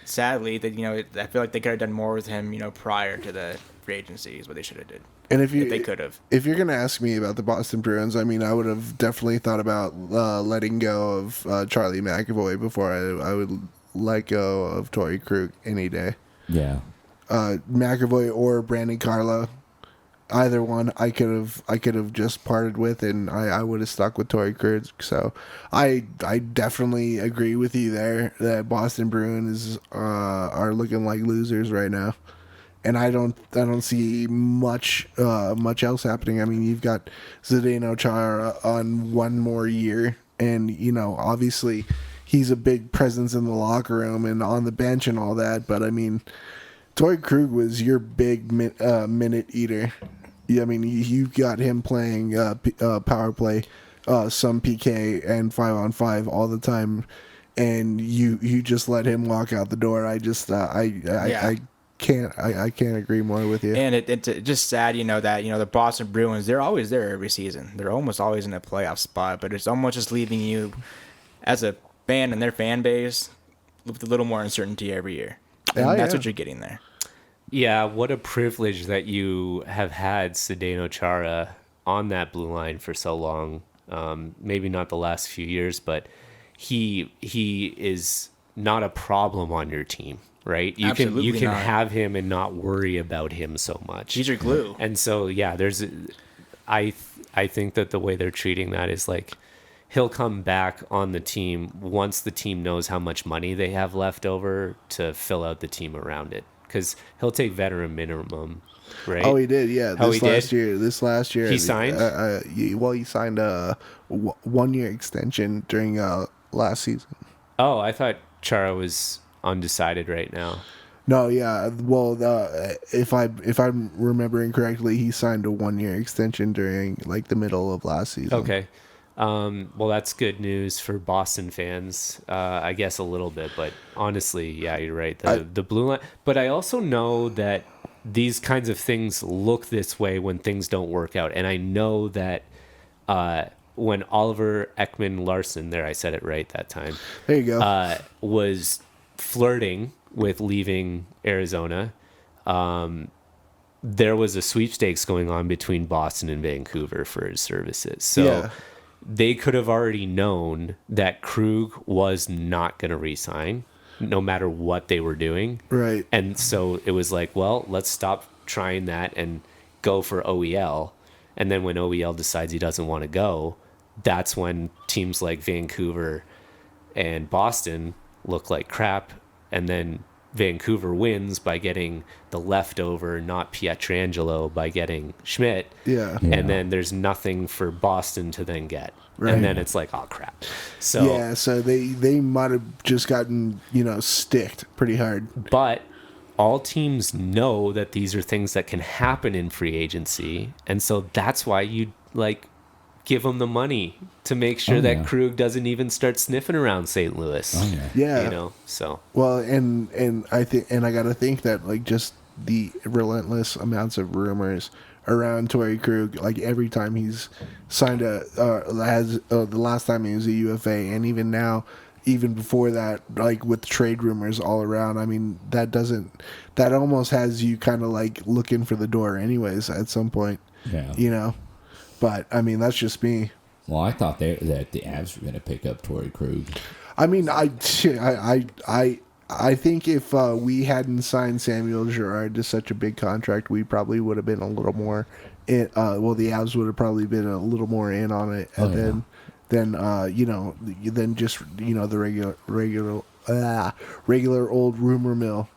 sadly, that I feel like they could have done more with him, prior to the free agency is what they should have did. And if they could have. If you're gonna ask me about the Boston Bruins, I mean, I would have definitely thought about letting go of Charlie McAvoy before I would let go of Torrey Krug any day. Yeah. McAvoy or Brandon Carlo, either one I could have just parted with, and I would have stuck with Torrey Krug. So I definitely agree with you there that Boston Bruins are looking like losers right now. And I don't see much else happening. I mean, you've got Zdeno Chara on one more year, and obviously he's a big presence in the locker room and on the bench and all that. But I mean, Torrey Krug was your big minute eater. Yeah, I mean, you got him playing power play, some PK and 5-on-5 all the time, and you just let him walk out the door. I can't agree more with you. And it's just sad, that the Boston Bruins, they're always there every season. They're almost always in a playoff spot, but it's almost just leaving you as a fan and their fan base with a little more uncertainty every year. And that's what you're getting there. Yeah, what a privilege that you have had Zdeno Chara on that blue line for so long. Maybe not the last few years, but he is not a problem on your team. Right, you can have him and not worry about him so much. He's your glue, and so I think that the way they're treating that is like he'll come back on the team once the team knows how much money they have left over to fill out the team around it, because he'll take veteran minimum. Right? Oh, he did. Yeah, This last year, he signed. He signed a 1-year extension during last season. Oh, I thought Chara was undecided right now. No, yeah. Well, if I'm remembering correctly, he signed a 1-year extension during like the middle of last season. Okay. Well, that's good news for Boston fans, I guess a little bit, but honestly, yeah, you're right. The blue line, but I also know that these kinds of things look this way when things don't work out, and I know that when Oliver Ekman-Larsson, there I said it right that time. There you go. Was flirting with leaving Arizona, there was a sweepstakes going on between Boston and Vancouver for his services. So they could have already known that Krug was not going to re-sign no matter what they were doing. Right. And so it was like, well, let's stop trying that and go for OEL. And then when OEL decides he doesn't want to go, that's when teams like Vancouver and Boston look like crap, and then Vancouver wins by getting the leftover, not Pietrangelo, by getting Schmidt. Yeah. And then there's nothing for Boston to then get. Right. And then it's like, oh, crap. So, yeah, so they might have just gotten, sticked pretty hard. but all teams know that these are things that can happen in free agency. And so that's why you, give them the money to make sure that Krug doesn't even start sniffing around St. Louis. Oh, yeah. Yeah. So. Well, and I think, and I got to think that, just the relentless amounts of rumors around Torrey Krug, every time he's signed the last time he was a UFA, and even now, even before that, with trade rumors all around, I mean, that almost has you kind of looking for the door anyways at some point. Yeah. But I mean, that's just me. Well, I thought that the Avs were going to pick up Torrey Krug. I mean, I think if we hadn't signed Samuel Girard to such a big contract, we probably would have been a little more the Avs would have probably been a little more in on it, and than just the regular old rumor mill.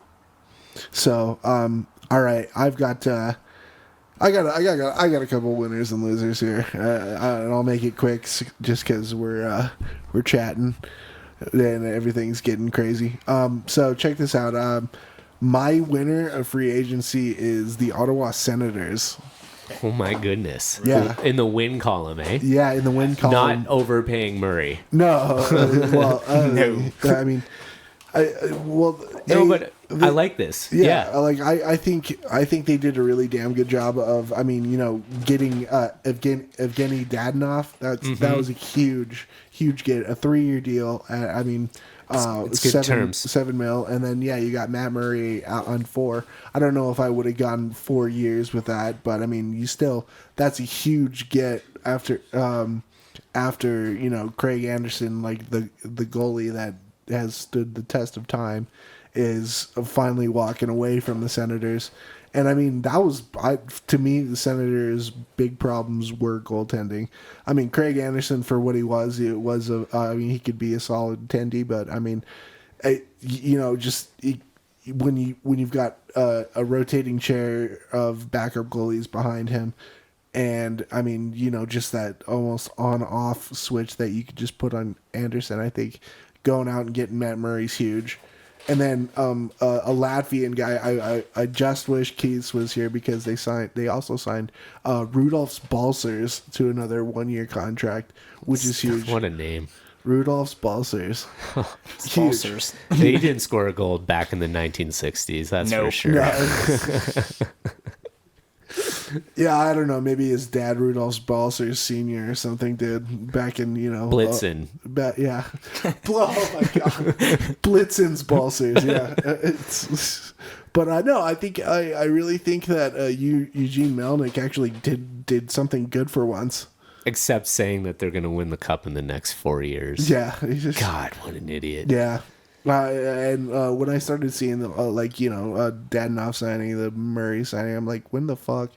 So, all right, I got a couple winners and losers here, and I'll make it quick just because we're chatting. And everything's getting crazy. So check this out. My winner of free agency is the Ottawa Senators. Oh my goodness. Yeah. In the win column, eh? Yeah, in the win column. Not overpaying Murray. No. No. I mean, but I like this. Yeah. I think they did a really damn good job of, getting Evgeny Dadonov. That was a huge get, a 3-year deal. It's good terms. $7 million, and then you got Matt Murray out on 4. I don't know if I would have gone 4 years with that, but I mean, that's a huge get after Craig Anderson, the goalie that has stood the test of time, is finally walking away from the Senators. And I mean, to me, the Senators' big problems were goaltending. I mean, Craig Anderson, for what he was, he could be a solid 10D, but I mean, when you've got a rotating chair of backup goalies behind him, and I mean, just that almost on-off switch that you could just put on Anderson, I think going out and getting Matt Murray's huge. And then a Latvian guy, I just wish Keiths was here because they also signed Rudolfs Balcers to another 1-year contract, which is huge. What a name. Rudolfs Balcers. Balcers. They didn't score a goal back in the 1960s, that's for sure. No. Yeah, I don't know. Maybe his dad, Rudolph Balcers Sr. or something, did back in, Blitzen. Yeah. Oh, my God. Blitzen's Balcers, yeah. But I really think that Eugene Melnyk actually did something good for once. Except saying that they're going to win the cup in the next 4 years. Yeah. God, what an idiot. Yeah. And when I started seeing the Dadonov signing, the Murray signing, I'm like, when the fuck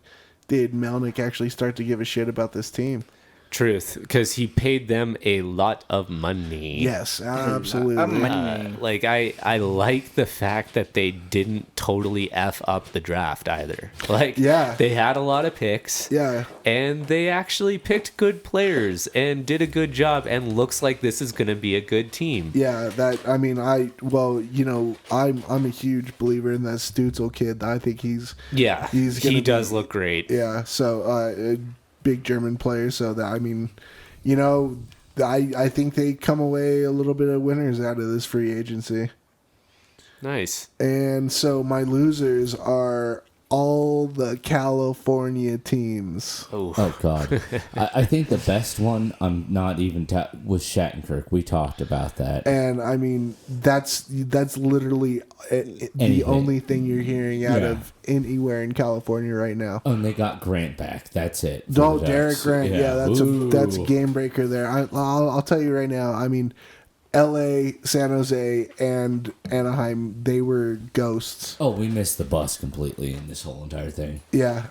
did Melnyk actually start to give a shit about this team? Truth, because he paid them a lot of money. Yes, absolutely. I like the fact that they didn't totally F up the draft either. They had a lot of picks. Yeah. And they actually picked good players and did a good job, and looks like this is going to be a good team. Yeah, I'm a huge believer in that Stutzel kid. I think he does look great. Yeah, so big German player, so that I think they come away a little bit of winners out of this free agency. Nice. And so my losers are all the California teams. Oh God. I think the best one, I'm not even was Shattenkirk. We talked about that. And I mean, that's literally the only thing you're hearing out of anywhere in California right now. Oh, and they got Grant back. That's it. Oh, Derek Grant. Yeah, that's a game breaker there. I'll tell you right now. I mean, L.A., San Jose, and Anaheim, they were ghosts. Oh, we missed the bus completely in this whole entire thing. Yeah,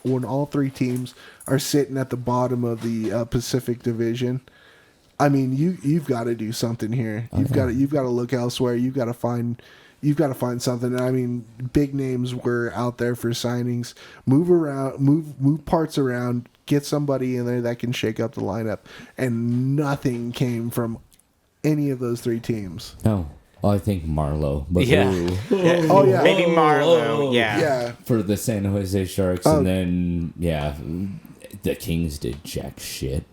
when all three teams are sitting at the bottom of the Pacific Division, I mean, you've got to do something here. You've got to look elsewhere. You've got to find something. I mean, big names were out there for signings. Move around, move parts around. Get somebody in there that can shake up the lineup, and nothing came from any of those three teams. No. Well, I think Marlowe. But Yeah. Oh yeah, Maybe Marlowe. Yeah. yeah. for the San Jose Sharks, and then the Kings did jack shit.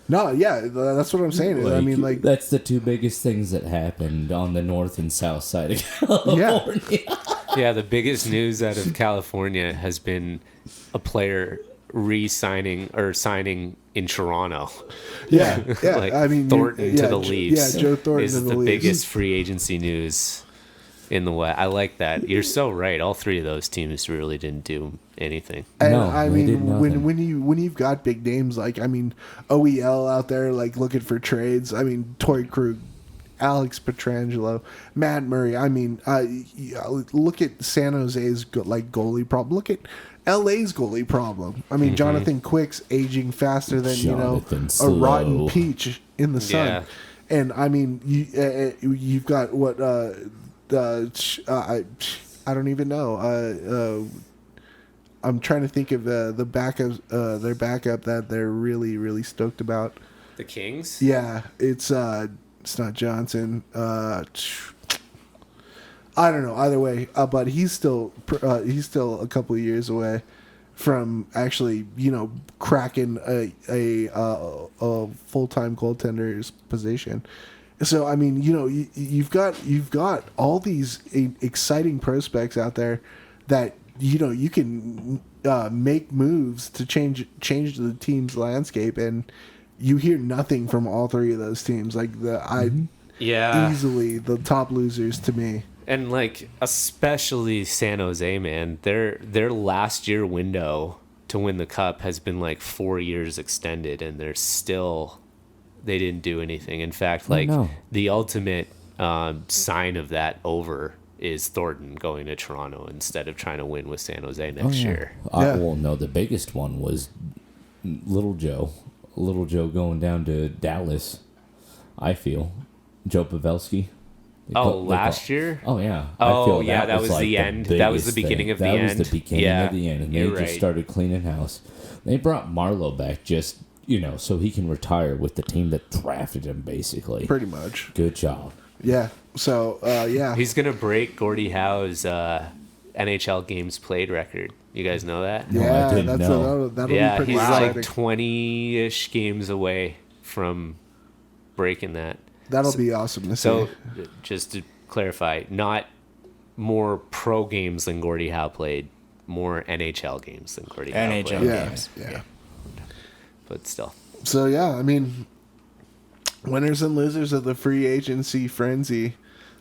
No, yeah, that's what I'm saying. I mean, like, that's the two biggest things that happened on the north and south side of California. Yeah, the biggest news out of California has been a player re-signing or signing in Toronto. yeah. Like I mean, Thornton to the Leafs. Yeah, Joe Thornton is to the the Leafs. biggest free agency news in the West. I like that. You're so right. All three of those teams really didn't do anything. And No, I they did mean, nothing. when you've got big names like, I mean, OEL out there like looking for trades. I mean, Torrey Krug, Alex Pietrangelo, Matt Murray. I mean, look at San Jose's goalie problem. Look at LA's goalie problem. I mean, Jonathan Quick's aging faster than Jonathan a rotten Slow. peach in the sun. Yeah. And I mean, you've got what I don't even know. I'm trying to think of the backup, their backup that they're really, really stoked about. The Kings? Yeah, it's not Johnson. I don't know. Either way, but he's still a couple of years away from actually, cracking a full-time goaltender's position. So I mean, you've got all these exciting prospects out there that you can make moves to change the team's landscape, and you hear nothing from all three of those teams. Like easily the top losers to me. And like especially San Jose, man, their last year window to win the cup has been like 4 years extended, and they didn't do anything. In fact, the ultimate sign of that over is Thornton going to Toronto instead of trying to win with San Jose next year. Well, no, the biggest one was Little Joe going down to Dallas. I feel Joe Pavelski. Last year? Oh yeah. Oh, I feel that was like the end. That was the beginning of the end. That was the beginning of the end, and they just started cleaning house. They brought Marlowe back just so he can retire with the team that drafted him, basically. Pretty much. Good job. Yeah. So yeah. He's gonna break Gordie Howe's NHL games played record. You guys know that? No, I didn't know. That'll Yeah, be pretty he's exciting. like 20-ish games away from breaking that. That'll be awesome to see. So, just to clarify, not more pro games than Gordie Howe played, more NHL games than Gordie Howe NHL played. games. Yeah. But still. So yeah, I mean, winners and losers of the free agency frenzy.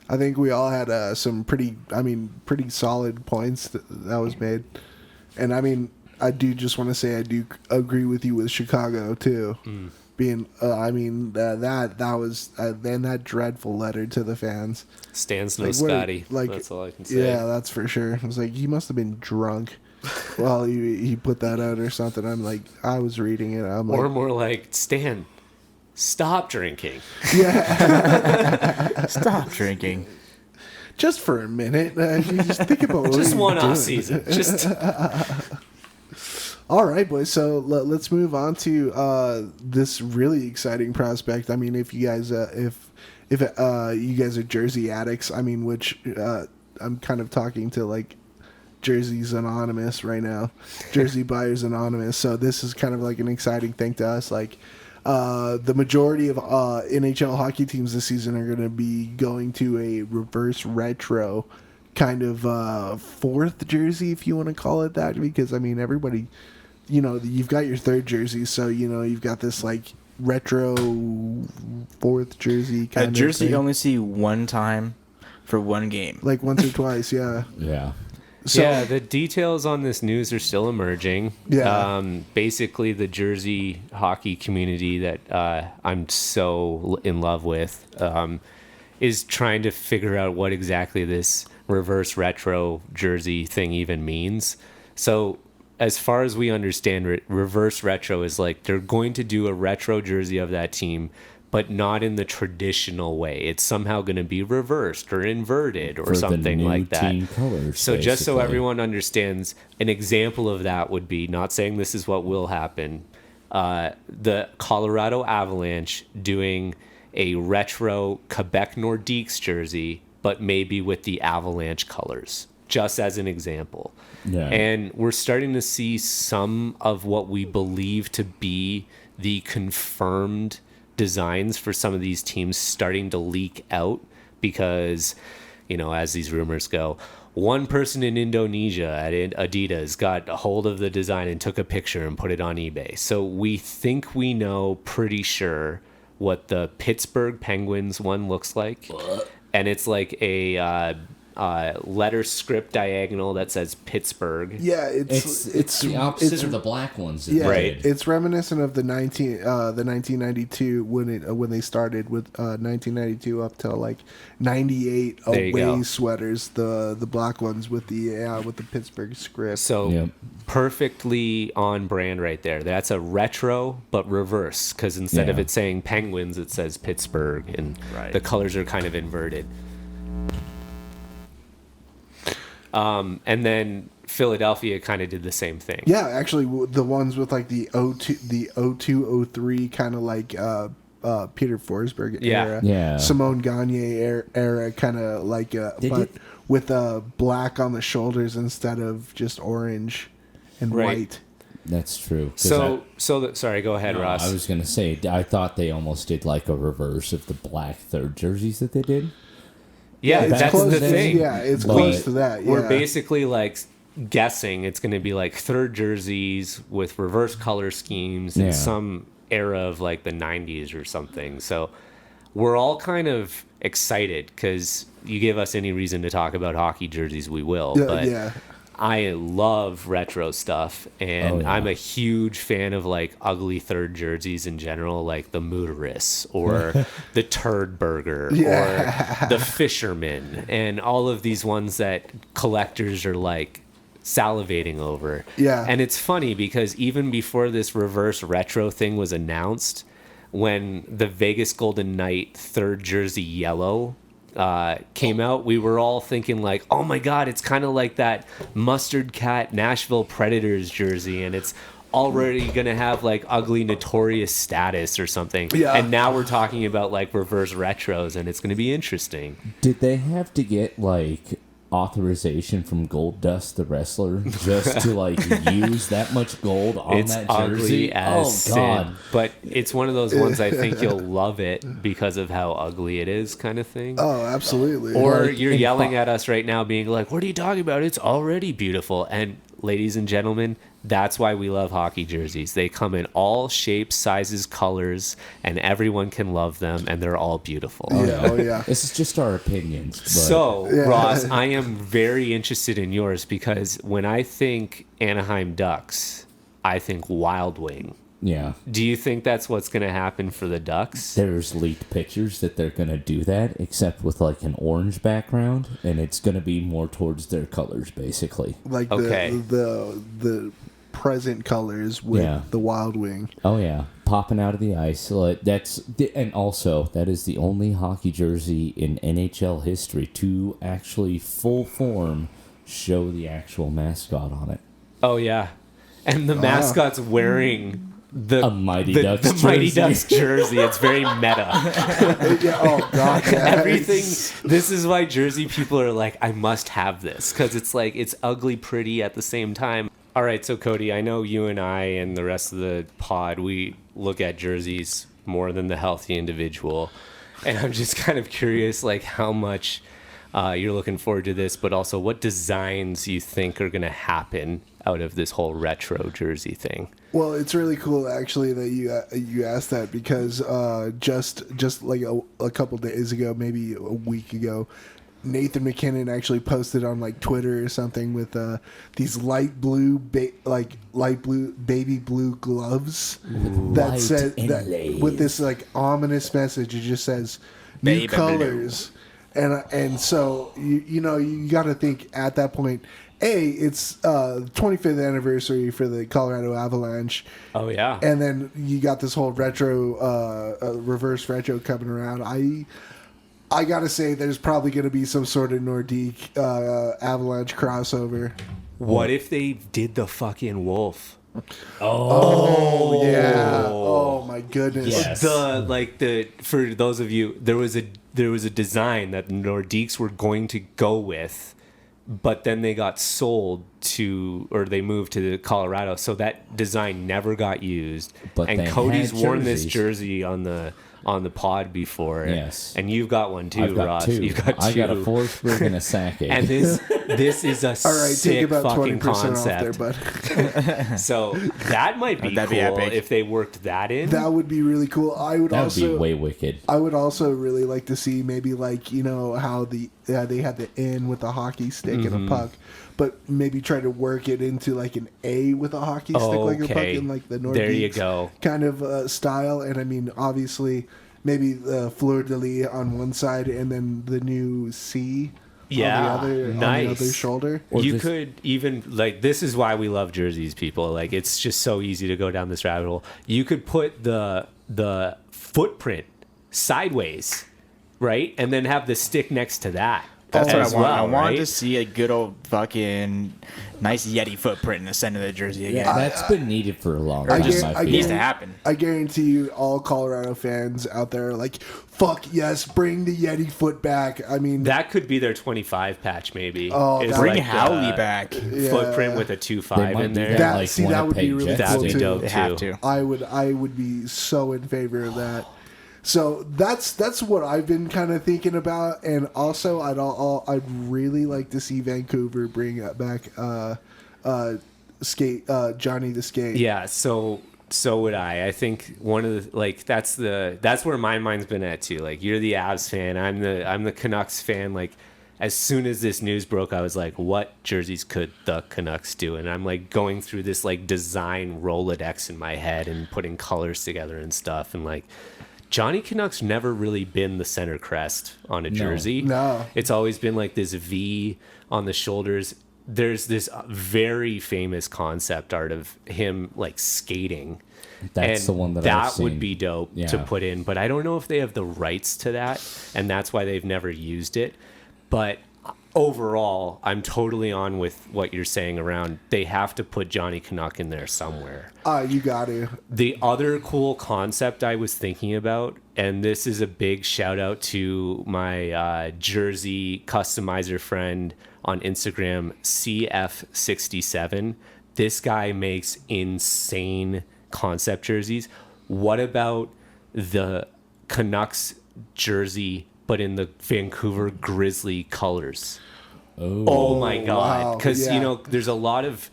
I think we all had some pretty solid points that was made, and I mean, I do just want to say I do agree with you with Chicago too. Being, that was then that dreadful letter to the fans. Stan's no Like, Scotty. like, That's all I can say. Yeah, that's for sure. I was like, he must have been drunk while he put that out or something. I'm like, I was reading it. I'm like, Or more like, Stan, stop drinking. Stop drinking. just for a minute. You just think about what Just you're one doing. off season. Just All right, boys. So let's move on to this really exciting prospect. I mean, if you guys, if you guys are Jersey addicts, I mean, which I'm kind of talking to like Jersey's Anonymous right now, Jersey Buyers Anonymous. So this is kind of like an exciting thing to us. Like the majority of NHL hockey teams this season are going to be going to a reverse retro kind of fourth jersey, if you want to call it that, because I mean everybody, you've got your third jersey, so you've got this like retro fourth jersey kind A of jersey thing. you only see one time for one game. Like once or twice. Yeah. Yeah. So, yeah, the details on this news are still emerging. Yeah. Basically, the Jersey hockey community that I'm so in love with is trying to figure out what exactly this reverse retro jersey thing even means. So, as far as we understand, reverse retro is like they're going to do a retro jersey of that team, but not in the traditional way. It's somehow going to be reversed or inverted or For the something new like that. team colors, So just so basically. everyone understands, an example of that would be, not saying this is what will happen, the Colorado Avalanche doing a retro Quebec Nordiques jersey, but maybe with the Avalanche colors, just as an example. Yeah. And we're starting to see some of what we believe to be the confirmed designs for some of these teams starting to leak out because, you know, as these rumors go, one person in Indonesia at Adidas got a hold of the design and took a picture and put it on eBay. So we think we know pretty sure what the Pittsburgh Penguins one looks like. And it's like a letter script diagonal that says Pittsburgh. Yeah, It's the opposite of the black ones. Yeah, Right. It's reminiscent of the 1992 when they started with 1992 up till like 98 There you go. away sweaters, the black ones with the Pittsburgh script. So Yep. perfectly on brand right there. That's a retro, but reverse, because instead of Yeah. it saying Penguins, it says Pittsburgh, and Right. the colors are kind of inverted. And then Philadelphia kind of did the same thing. Yeah, actually, the ones with like the 0203 kind of like Peter Forsberg Yeah. era, Yeah. Simone Gagne era kind of like, They but did- with black on the shoulders instead of just orange and Right. white. That's true. 'Cause Sorry, go ahead, No, Ross. I was going to say, I thought they almost did like a reverse of the black third jerseys that they did. yeah, it's that's close the to, thing. Yeah, it's But close to that. Yeah. We're basically like guessing it's going to be like third jerseys with reverse color schemes in Yeah. some era of like the 90s or something. So we're all kind of excited because you give us any reason to talk about hockey jerseys, we will. Yeah, But yeah. I love retro stuff, and Oh, yeah. I'm a huge fan of like ugly third jerseys in general, like the Mooterus or the Turd Burger Yeah. or the Fisherman, and all of these ones that collectors are like salivating over. Yeah. And it's funny because even before this reverse retro thing was announced, when the Vegas Golden Knight third jersey yellow came out, we were all thinking like, oh my god, it's kind of like that Mustard Cat Nashville Predators jersey, and it's already gonna have like ugly Notorious status or something. Yeah. And now we're talking about like reverse retros, and it's gonna be interesting. Did they have to get like authorization from Gold Dust the wrestler just to like use that much gold on It's that ugly jersey? as Oh god. sin, but it's one of those ones I think you'll love it because of how ugly it is, kind of thing. Oh, absolutely. Or Like, you're in yelling fu- at us right now, being like, "What are you talking about? It's already beautiful." And ladies and gentlemen, that's why we love hockey jerseys. They come in all shapes, sizes, colors, and everyone can love them, and they're all beautiful. yeah, oh yeah. This is just our opinions. But So, Yeah. Ross, I am very interested in yours because when I think Anaheim Ducks, I think Wild Wing. yeah, Do you think that's what's going to happen for the Ducks? there's leaked pictures that they're going to do that, except with like an orange background, and it's going to be more towards their colors, basically. Like Okay. the present colors with Yeah. the Wild Wing. Oh yeah, popping out of the ice. And also that is the only hockey jersey in NHL history to actually full form show the actual mascot on it. Oh, yeah. And the mascot's wearing A Mighty Ducks the Mighty jersey. Ducks jersey. It's very meta. Yeah, oh god. Yeah. Everything. This is why jersey people are like, I must have this because it's like it's ugly, pretty at the same time. All right, so Cody, I know you and I and the rest of the pod, we look at jerseys more than the healthy individual, and I'm just kind of curious, like how much you're looking forward to this, but also what designs you think are going to happen out of this whole retro jersey thing. Well, it's really cool actually that you asked that because just like a couple days ago, maybe a week ago, Nathan McKinnon actually posted on like Twitter or something with these light blue baby blue gloves that White said that inlays. with this like ominous message. It just says new Baby blue. colors. And so you know you got to think at that point it's 25th anniversary for the Colorado Avalanche. Oh yeah. And then you got this whole retro, reverse retro coming around. I gotta say, there's probably going to be some sort of Nordique Avalanche crossover. What if they did the fucking wolf? Oh yeah! Oh my goodness! Yes. For those of you, there was a design that the Nordiques were going to go with, but then they got sold to, or they moved to Colorado, so that design never got used. But and they Cody's had worn this jerseys. jersey on the pod before. Yes. And you've got one too, I've got Ross. 2. You've got 2. I got a Forsberg and a Sakic. And this is a All right, sick take about fucking 20% off there, concept. bud. So that might be That'd cool be epic. if they worked that in. That would be really cool. I would that would also be way wicked. I would also really like to see maybe like, you know, how they had the N with a hockey stick and a puck, but maybe try to work it into like an A with a hockey stick, like a puck Okay. in like the Nordiques There you go. kind of style. And I mean, obviously, maybe the fleur de lis on one side and then the new C Yeah, on the nice. other shoulder. Or You just- could even, like, this is why we love jerseys, people. Like, it's just so easy to go down this rabbit hole. You could put the footprint sideways, right, and then have the stick next to that. That's what I as want. well, I wanted right? to see a good old fucking nice Yeti footprint in the center of the jersey again. Yeah, that's been needed for a long I time. guess- I I It needs feel. to happen. I guarantee you, all Colorado fans out there are like, fuck yes, bring the Yeti foot back. I mean, That could be their 25 patch, maybe. Oh, Is that- Bring like Howley the back. Footprint with a 2.5 They might in do there. that, That- like see, that would be Winnipeg really Jets That'd cool be too. dope They have too. to. I would be so in favor of that. So that's what I've been kind of thinking about, and also I'd really like to see Vancouver bring back skate Johnny the Skate. Yeah, so would I. I think one of the, like, that's where my mind's been at too. Like, you're the Avs fan, I'm the Canucks fan. Like, as soon as this news broke, I was like, what jerseys could the Canucks do? And I'm like going through this like design Rolodex in my head and putting colors together and stuff, and like, Johnny Canuck's never really been the center crest on a jersey. No. It's always been like this V on the shoulders. There's this very famous concept art of him like skating. That's and the one that I've would seen. be dope to Yeah. put in, but I don't know if they have the rights to that, and that's why they've never used it. But overall, I'm totally on with what you're saying around they have to put Johnny Canuck in there somewhere. You got to. The other cool concept I was thinking about, and this is a big shout out to my jersey customizer friend on Instagram, CF67. This guy makes insane concept jerseys. What about the Canucks jersey, but in the Vancouver Grizzly colors? Oh my God. wow, Because, yeah. you know, there's a lot of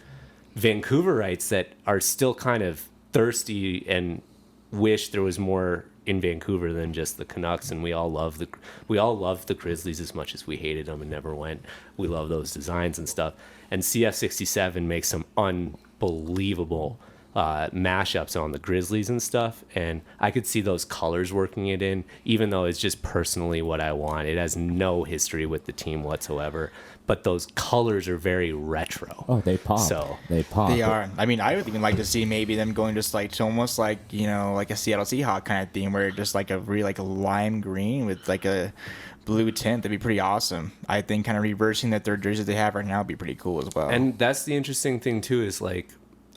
Vancouverites that are still kind of thirsty and wish there was more in Vancouver than just the Canucks, and we all love the Grizzlies as much as we hated them and never went. We love those designs and stuff. And CF67 makes some unbelievable mashups on the Grizzlies and stuff, and I could see those colors working it in, even though it's just personally what I want. It has no history with the team whatsoever, but those colors are very retro. Oh, they pop. So They pop. They are. I mean, I would even like to see maybe them going just like to almost like, you know, like a Seattle Seahawk kind of thing, where just like a really like a lime green with like a blue tint. That'd be pretty awesome. I think kind of reversing that third jersey they have right now would be pretty cool as well. And that's the interesting thing too, is like,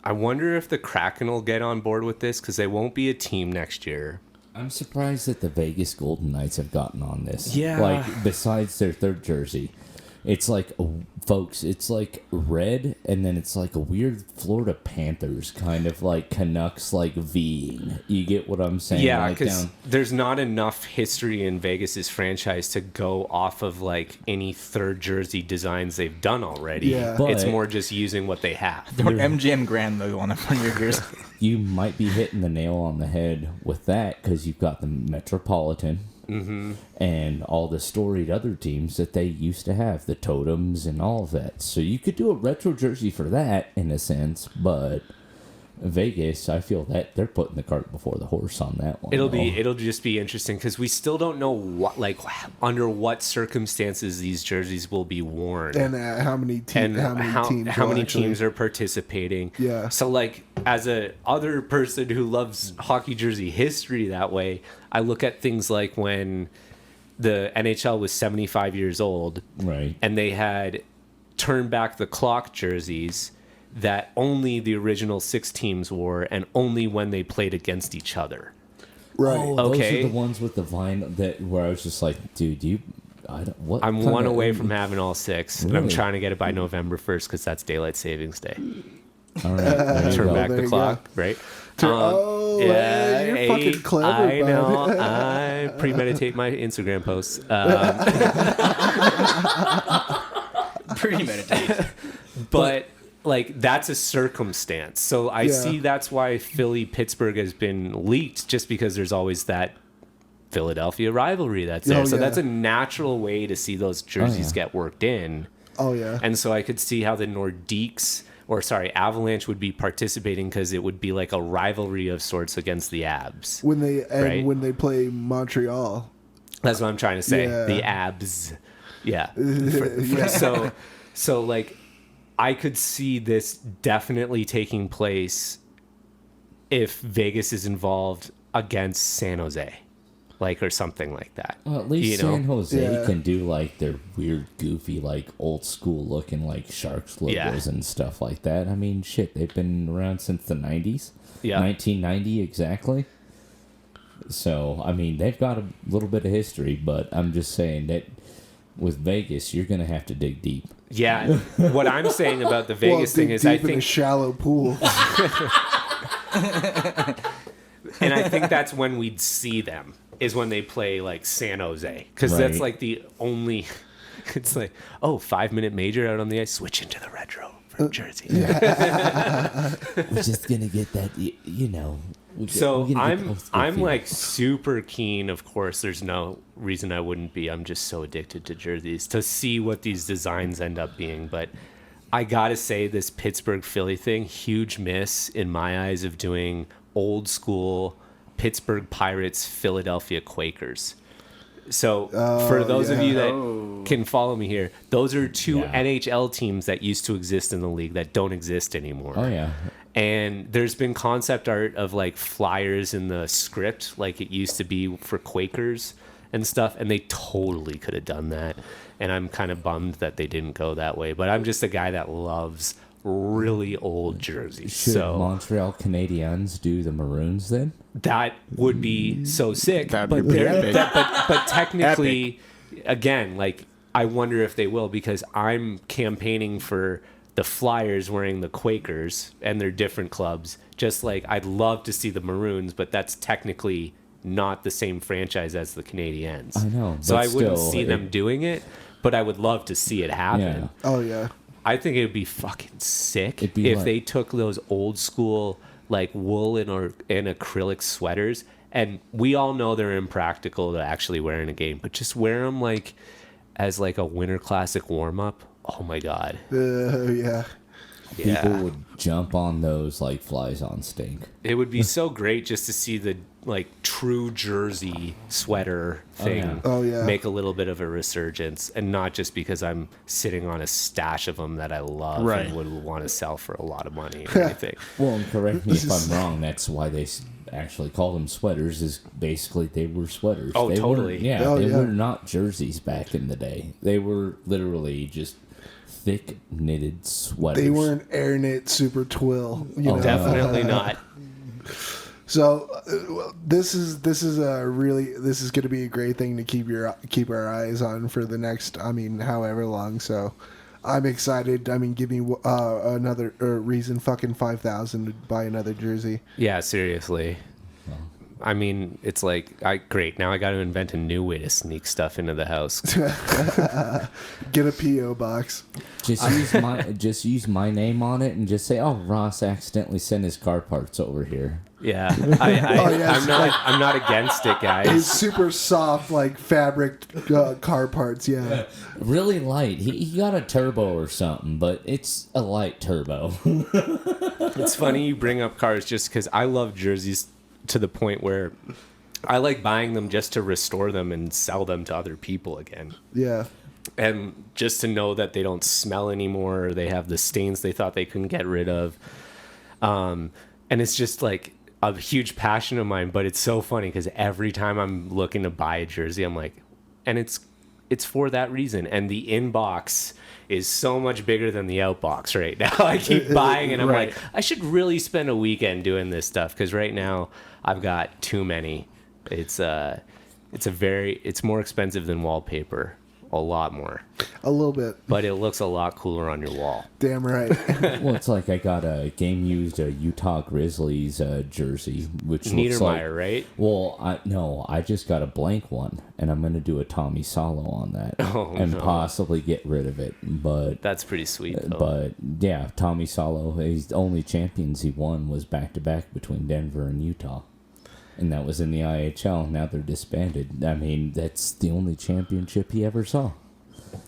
I wonder if the Kraken will get on board with this, because they won't be a team next year. I'm surprised that the Vegas Golden Knights have gotten on this. Yeah. Like, besides their third jersey, it's like, folks, it's like red, and then it's like a weird Florida Panthers kind of like Canucks like V-ing. You get what I'm saying? Yeah, Like because down- there's not enough history in Vegas's franchise to go off of like any third jersey designs they've done already. Yeah. It's But- more just using what they have. Or MGM Grand logo on the front of your jersey. you might be hitting the nail on the head with that, because you've got the Metropolitan and all the storied other teams that they used to have, the totems and all of that. So you could do a retro jersey for that in a sense, but Vegas, I feel that they're putting the cart before the horse on that one. It'll just be interesting because we still don't know under what circumstances these jerseys will be worn And how many teams? How many teams are participating. Yeah. So like as a other person who loves hockey jersey history that way, I look at things like when the NHL was 75 years old, right, and they had turned back the clock jerseys that only the original 6 teams wore, and only when they played against each other. Right. Oh, Okay. those are the ones with the vine that where I was just like, dude, I'm one away from having all 6, and I'm Really? trying to get it by November 1st because that's daylight savings day. All right, there you Turn go. back there the you clock, right? You're fucking clever, I bud. know. I premeditate my Instagram posts. Premeditate. But like that's a circumstance. So I Yeah. see that's why Philly Pittsburgh has been leaked, just because there's always that Philadelphia rivalry that's there. Oh, So yeah. that's a natural way to see those jerseys get worked in. Oh yeah. And so I could see how the Avalanche would be participating because it would be like a rivalry of sorts against the Abs. when right? they play Montreal. That's what I'm trying to say. Yeah. The Abs. Yeah. Yeah. So like I could see this definitely taking place if Vegas is involved against San Jose, like, or something like that. Well, at least You know? San Jose Yeah. can do like their weird, goofy, like old school looking like Sharks logos Yeah. and stuff like that. I mean, shit, they've been around since the 90s. Yeah. 1990 exactly. So, I mean, they've got a little bit of history, but I'm just saying that with Vegas, you're going to have to dig deep. Yeah. What I'm saying about the Vegas dig thing is I deep in a think, shallow pool. and I think that's when we'd see them, is when they play like San Jose, because that's Right. like the only. It's like, oh, 5-minute major out on the ice, switch into the retro for Jersey. We're just going to get that, you know. So I'm like super keen. Of course, there's no reason I wouldn't be. I'm just so addicted to jerseys to see what these designs end up being. But I gotta say, this Pittsburgh Philly thing, huge miss in my eyes of doing old school Pittsburgh Pirates, Philadelphia Quakers. So for those of you that can follow me here, those are 2 Yeah. NHL teams that used to exist in the league that don't exist anymore. Oh, yeah. And there's been concept art of like flyers in the script, like it used to be for Quakers and stuff, and they totally could have done that. And I'm kind of bummed that they didn't go that way. But I'm just a guy that loves really old jerseys. Should So Montreal Canadiens do the Maroons then? that would be so sick. That'd but be they're- epic. but technically, again, like I wonder if they will, because I'm campaigning for the Flyers wearing the Quakers and their different clubs. Just like I'd love to see the Maroons, but that's technically not the same franchise as the Canadiens. I know, So but I wouldn't still, see them doing it, but I would love to see it happen. Yeah. Oh yeah. I think it would be fucking sick It'd be if like- they took those old school like wool and acrylic sweaters, and we all know they're impractical to actually wear in a game, but just wear them like as like a Winter Classic warm up. Oh my god! Yeah. Yeah, People would jump on those like flies on stink. it would be so great just to see the like true jersey sweater thing Oh, yeah. make a little bit of a resurgence, and not just because I'm sitting on a stash of them that I love Right. and would want to sell for a lot of money or anything. Well, and correct me if I'm wrong. That's why they actually call them sweaters. Is basically they were sweaters. Oh, they totally. Were, yeah, Oh, they yeah. were not jerseys back in the day. They were literally just thick knitted sweaters. They weren't air knit super twill. You Oh, know? Definitely not. So this is going to be a great thing to keep our eyes on for the next, I mean, however long. So I'm excited. I mean, give me another reason, fucking 5,000 to buy another jersey. Yeah, seriously. I mean, it's like, great. Now I got to invent a new way to sneak stuff into the house. Get a P.O. box. Just use my name on it and just say, "Oh, Ross accidentally sent his car parts over here." Yeah, yes, I'm not against it, guys. It's super soft, like fabric car parts. Yeah. Really light. He got a turbo or something, but it's a light turbo. It's funny you bring up cars just because I love jerseys to the point where I like buying them just to restore them and sell them to other people again. Yeah. And just to know that they don't smell anymore, or they have the stains they thought they couldn't get rid of. And it's just like a huge passion of mine, but it's so funny because every time I'm looking to buy a jersey, I'm like, and it's for that reason. And the inbox is so much bigger than the outbox right now. I keep buying and I'm Right. like, I should really spend a weekend doing this stuff because right now I've got too many. It's more expensive than wallpaper. A lot more. A little bit. But it looks a lot cooler on your wall. Damn right. Well, it's like I got a game-used Utah Grizzlies jersey, which looks like... Niedermeyer, right? Well, I just got a blank one, and I'm going to do a Tommy Salo on that and no. possibly get rid of it. But That's pretty sweet, though. But, yeah, Tommy Salo, his only champions he won was back-to-back between Denver and Utah. And that was in the IHL. Now they're disbanded. I mean, that's the only championship he ever saw.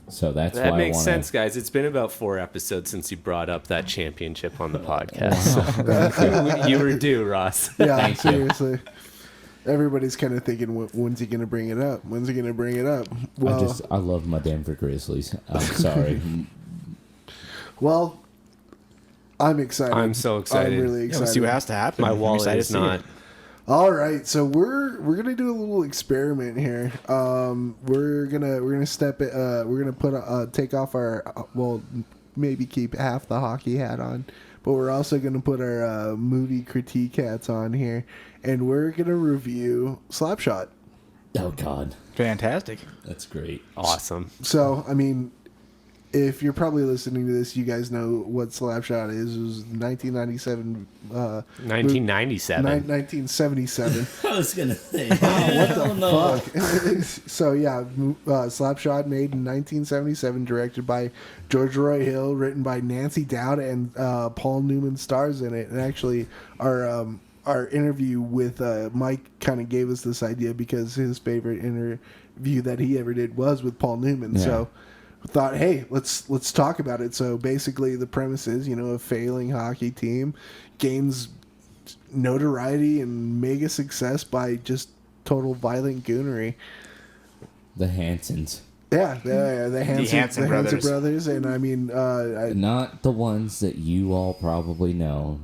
So that's why That makes I want sense, guys. It's been about 4 episodes since you brought up that championship on the podcast. So you were due, Ross. Yeah, Thank you. seriously. Everybody's kind of thinking, when's he going to bring it up? When's he going to bring it up? Well, I love my Denver Grizzlies. I'm sorry. well, I'm excited. I'm so excited. I'm really Yeah, excited. we'll see what has to happen. My I'm wallet excited is to see not. it. All right, so we're gonna do a little experiment here. We're gonna take off our maybe keep half the hockey hat on, but we're also gonna put our movie critique hats on here, and we're gonna review Slapshot. Oh, God. Fantastic. That's great. Awesome. So I mean, if you're probably listening to this, you guys know what Slapshot is. It was 1997. 1997. 1977. I was going to say, What the fuck? So yeah, Slapshot made in 1977, directed by George Roy Hill, written by Nancy Dowd, and Paul Newman stars in it. And actually, our interview with Mike kind of gave us this idea because his favorite interview that he ever did was with Paul Newman. Yeah. So we thought, hey, let's talk about it. So basically, the premise is, a failing hockey team gains notoriety and mega success by just total violent goonery. The Hansons. Yeah, the Hanson brothers. brothers, and I mean, Not the ones that you all probably know.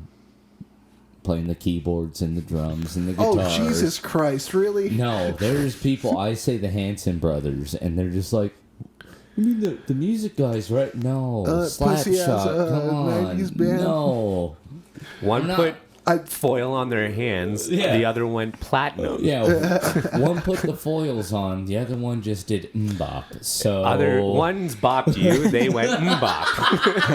Playing the keyboards and the drums and the guitars. oh Jesus Christ, really? No, there's people, I say the Hanson brothers, and they're just like, you mean the music guys, right? No. Pussy ass, Slapshot, come on. 90s band. No. One not- put I- foil on their hands. Yeah. The other went platinum. Yeah, one put the foils on, the other one just did mbop. So One's bopped you. They went mbop.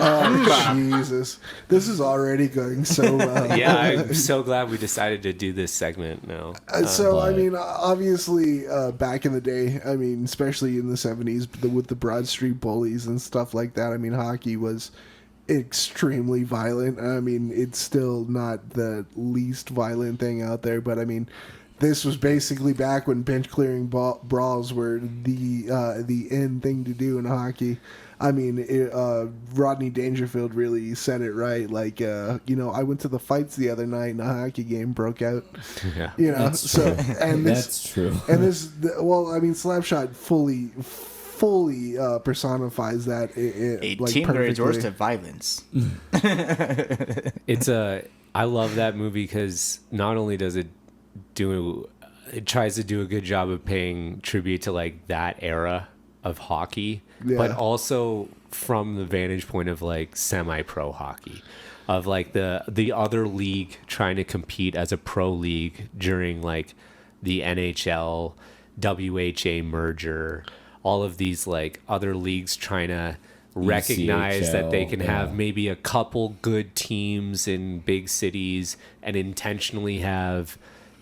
Oh Jesus, this is already going so well. Yeah, I'm so glad we decided to do this segment now. So I but- mean, obviously, back in the day, I mean, especially in the '70s, with the Broad Street Bullies and stuff like that. I mean, hockey was extremely violent. I mean, it's still not the least violent thing out there, but I mean, this was basically back when bench clearing brawls were the end thing to do in hockey. I mean, Rodney Dangerfield really said it right. Like, I went to the fights the other night and a hockey game broke out. Yeah. That's true. And this, That's true. and this, Slapshot fully personifies that. A like, team that resorts perfectly. to violence. I love that movie because not only does it tries to do a good job of paying tribute to like that era of hockey, but Yeah. also from the vantage point of like semi-pro hockey, of like the other league trying to compete as a pro league during like the NHL, WHA merger, all of these like other leagues trying to recognize that they can have yeah. maybe a couple good teams in big cities and intentionally have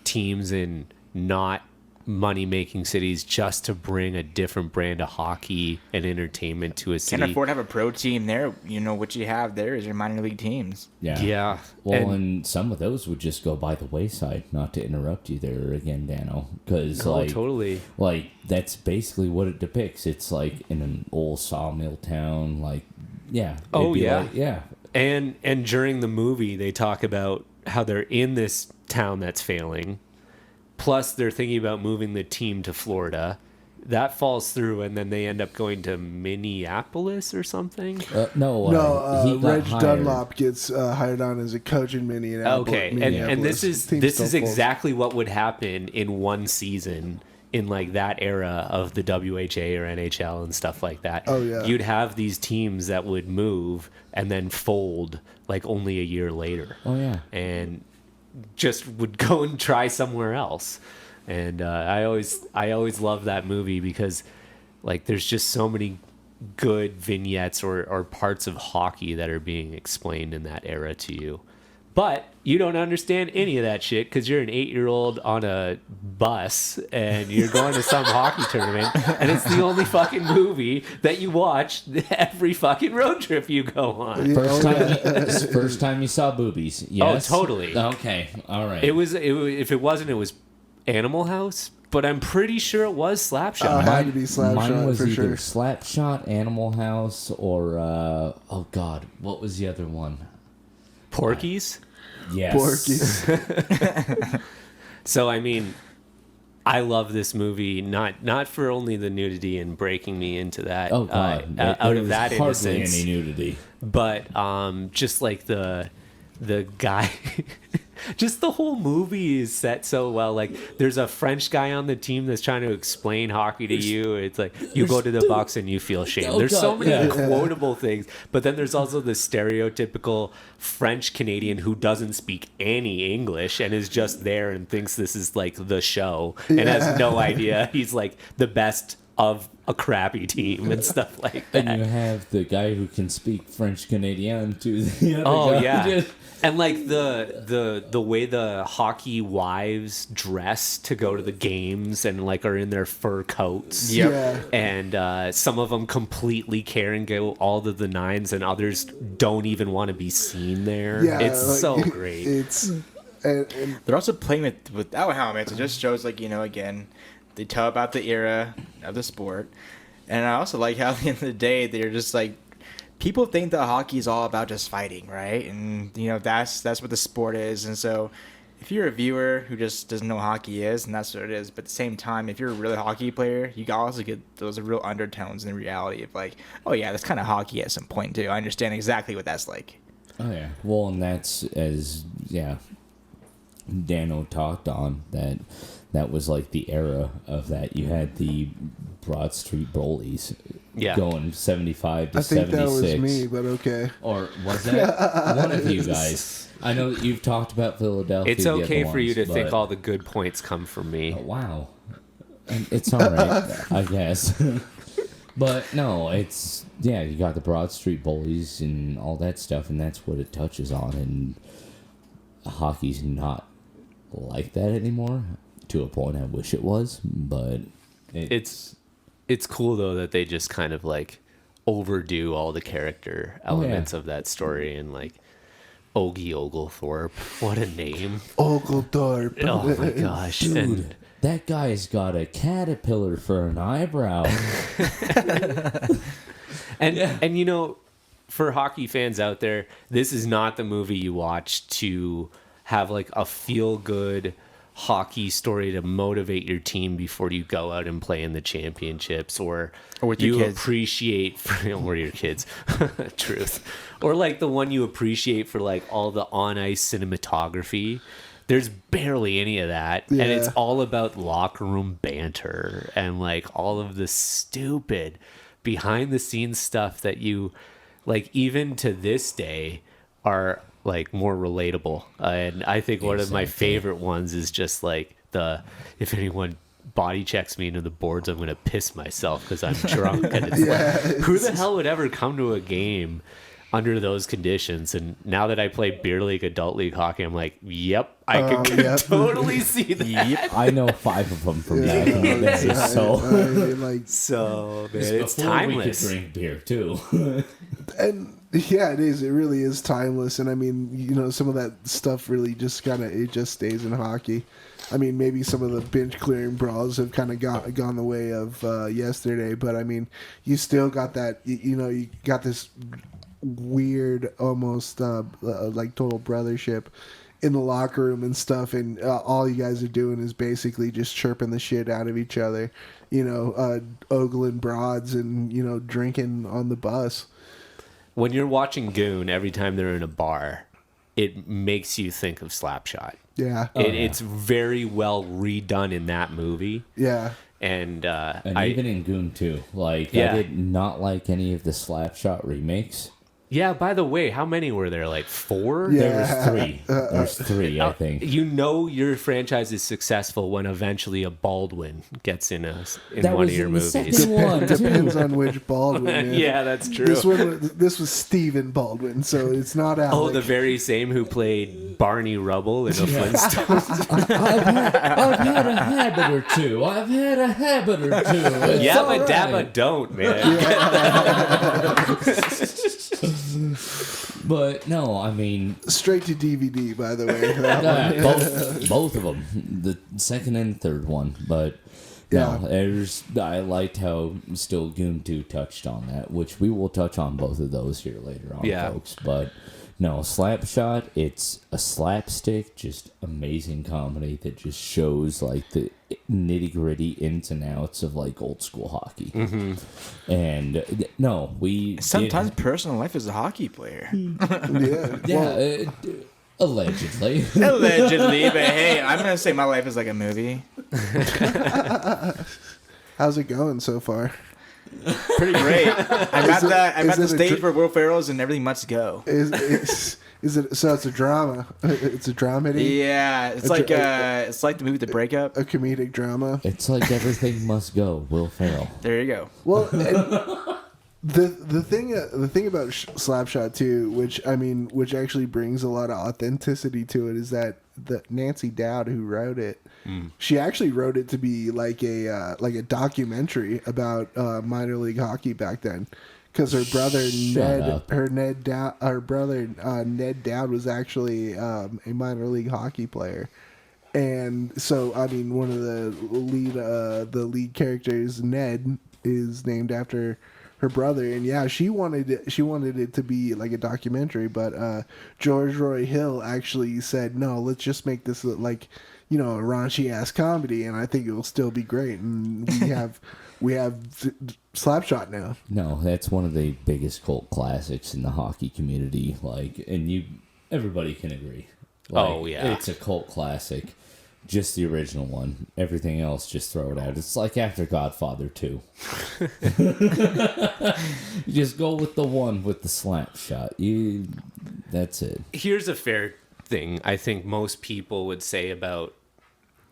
teams in not money-making cities just to bring a different brand of hockey and entertainment to a city. Can't afford to have a pro team there. You know, what you have there is your minor league teams. Yeah. Well, and some of those would just go by the wayside, not to interrupt you there again, Dano. Because, totally. Like, that's basically what it depicts. It's like in an old sawmill town, like, yeah. Oh, yeah. Like, yeah. And during the movie, they talk about how they're in this town that's failing. Plus, they're thinking about moving the team to Florida. That falls through, and then they end up going to Minneapolis or something. Reg Dunlop gets hired on as a coach in Minneapolis. Okay, and this is exactly what would happen in one season in like that era of the WHA or NHL and stuff like that. Oh yeah, you'd have these teams that would move and then fold like only a year later. Oh yeah, and just would go and try somewhere else. And I always love that movie because like there's just so many good vignettes or parts of hockey that are being explained in that era to you. But you don't understand any of that shit because you're an 8-year-old on a bus and you're going to some hockey tournament, and it's the only fucking movie that you watch every fucking road trip you go on. First time you saw boobies. Yes? Oh, totally. Okay, all right. It was if it wasn't, it was Animal House, but I'm pretty sure it was Slapshot. It had to be Slapshot. Mine was for either sure. Slapshot, Animal House, or oh god, what was the other one? Porky's. Yes. Porky's. So I mean, I love this movie not for only the nudity and breaking me into that. Oh god, out of that hardly innocence, any nudity. but just like the guy. Just the whole movie is set so well. Like, there's a French guy on the team that's trying to explain hockey to you. It's like, you go to the Bucks and you feel shame. Oh, there's God, so many yeah. quotable things. But then there's also the stereotypical French-Canadian who doesn't speak any English and is just there and thinks this is, like, the show. And has no idea he's, like, the best of a crappy team and stuff like that. And you have the guy who can speak French Canadian to the other guy. Yeah. And like the way the hockey wives dress to go to the games and like are in their fur coats. Yep. Yeah. And some of them completely care and go all to the nines, and others don't even want to be seen there. Yeah, It's like, so great. It's and They're also playing without helmets. It just shows, like, you know, again, they tell about the era of the sport. And I also like how at the end of the day, they're just like, people think that hockey is all about just fighting, right? And, you know, that's what the sport is. And so if you're a viewer who just doesn't know what hockey is, and that's what it is, but at the same time, if you're a really hockey player, you also get those real undertones in the reality of like, oh yeah, that's kind of hockey at some point too. I understand exactly what that's like. Oh yeah. Well, and that's Dano talked on that was like the era of that. You had the Broad Street Bullies going 75 to 76. I think that was me, but okay. Or was that one of you guys? I know that you've talked about Philadelphia. It's the okay other for you to ones, think but- all the good points come from me. Oh, wow. And it's all right, I guess. But no, it's you got the Broad Street Bullies and all that stuff, and that's what it touches on. And hockey's not like that anymore. To a point, I wish it was, but It's cool though that they just kind of like overdo all the character elements of that story, and like Ogie Oglethorpe, what a name! Oglethorpe. Oh my gosh, dude, and that guy's got a caterpillar for an eyebrow. and you know, for hockey fans out there, this is not the movie you watch to have like a feel good hockey story to motivate your team before you go out and play in the championships, or with your you kids. appreciate or your kids. Truth. Or like the one you appreciate for like all the on ice cinematography. There's barely any of that. Yeah. And it's all about locker room banter and like all of the stupid behind the scenes stuff that you like even to this day are like more relatable. And I think one of my favorite ones is just like if anyone body checks me into the boards, I'm going to piss myself because I'm drunk. And it's like, who the hell would ever come to a game under those conditions. And now that I play beer league, adult league hockey, I'm like, yep, I can totally see that. Yep. I know 5 of them from back in the day. So, So, man, it's before timeless. We could drink beer too. And yeah, it is. It really is timeless. And I mean, you know, some of that stuff really just it just stays in hockey. I mean, maybe some of the bench clearing brawls have kind of gone the way of yesterday, but I mean, you still got that. You know, you got this weird, almost like total brothership in the locker room and stuff, and all you guys are doing is basically just chirping the shit out of each other. You know, ogling broads and, you know, drinking on the bus. When you're watching Goon, every time they're in a bar, it makes you think of Slapshot. Yeah. It's very well redone in that movie. Yeah. And even in Goon 2. Like, Yeah. I did not like any of the Slapshot remakes. yeah, by the way, how many were there? Like 4? Yeah. There was 3. There's 3, I think. You know your franchise is successful when eventually a Baldwin gets in That one was of your in the movies. second one, Depends too. on which Baldwin. Man. Yeah, that's true. This was Stephen Baldwin, so it's not Alec. Oh, the very same who played Barney Rubble in the Flintstones. I've had a habit or two. It's Yeah, all but right. Dabba don't, man. But no, I mean, Straight to DVD, by the way. That one. both of them, the second and third one. But Yeah. no, I liked how still Goon 2 touched on that, which we will touch on both of those here later on, Yeah. folks. But no, Slapshot, it's a slapstick, just amazing comedy that just shows like the nitty gritty ins and outs of like old school hockey. Mm-hmm. And no, we Sometimes personal life as a hockey player. Allegedly. Allegedly, but hey, I'm gonna say my life is like a movie. How's it going so far? Pretty great. I'm at the it a stage where Will Ferrell's and everything must go. Is it? So it's a drama. It's a dramedy. Yeah, it's like the movie The Breakup. A comedic drama. It's like everything must go. Will Ferrell. There you go. Well, the thing about Slapshot too, which actually brings a lot of authenticity to it, is that the Nancy Dowd who wrote it, she actually wrote it to be like a documentary about minor league hockey back then, because her brother Ned Dowd was actually a minor league hockey player. And so, I mean, one of the lead characters, Ned, is named after her brother. And yeah, she wanted it to be like a documentary, but George Roy Hill actually said, no, let's just make this like, you know, a raunchy ass comedy, and I think it will still be great. And we have Slapshot now. No, that's one of the biggest cult classics in the hockey community. Like, and everybody can agree. Like, Oh, yeah. It's a cult classic. Just the original one. Everything else, just throw it out. It's like after Godfather 2. You just go with the one with the slap shot. That's it. Here's a fair thing I think most people would say about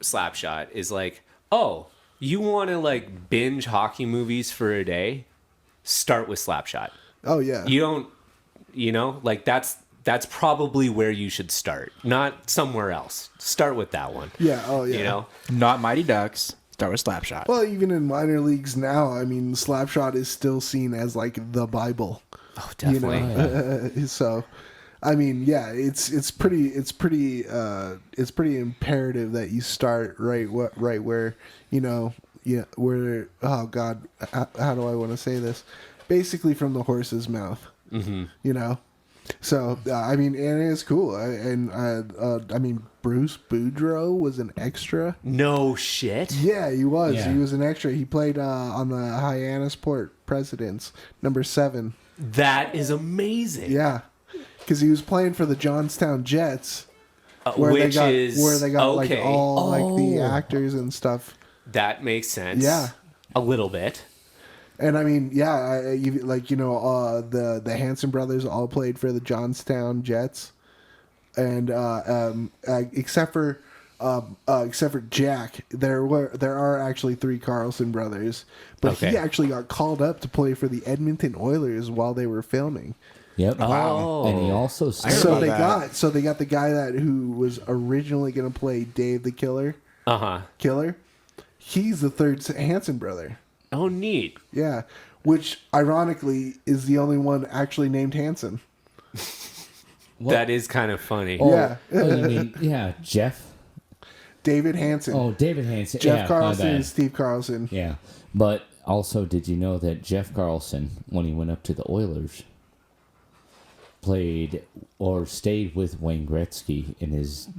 Slapshot is like, oh, you want to like binge hockey movies for a day? Start with Slapshot. Oh yeah. You don't, you know, like that's probably where you should start, not somewhere else. Start with that one. Yeah. Oh yeah. You know, Not Mighty Ducks. Start with Slapshot. Well, even in minor leagues now, I mean, Slapshot is still seen as like the Bible. oh, definitely. You know? So, I mean, yeah, it's pretty imperative that you start right where, you know, where, oh God, how do I want to say this? Basically from the horse's mouth, you know? So, I mean, and it's cool. I mean, Bruce Boudreaux was an extra. No shit. Yeah, he was. Yeah. He was an extra. He played on the Hyannisport Presidents, number 7. That is amazing. Yeah, because he was playing for the Johnstown Jets, where they got like okay. all like the Oh. actors and stuff. That makes sense. Yeah. A little bit. And I mean, yeah, the Hanson brothers all played for the Johnstown Jets, and except for Jack, there are actually 3 Carlson brothers, but Okay. he actually got called up to play for the Edmonton Oilers while they were filming. Yep. Oh. And he also So they got the guy who was originally going to play Dave the Killer. Killer. He's the third Hanson brother. Oh, neat. Yeah, which ironically is the only one actually named Hanson. That is kind of funny. Oh, Yeah. Jeff. David Hanson. Oh, David Hanson. Jeff Carlson and Steve Carlson. Yeah. But also, did you know that Jeff Carlson, when he went up to the Oilers, played or stayed with Wayne Gretzky in his,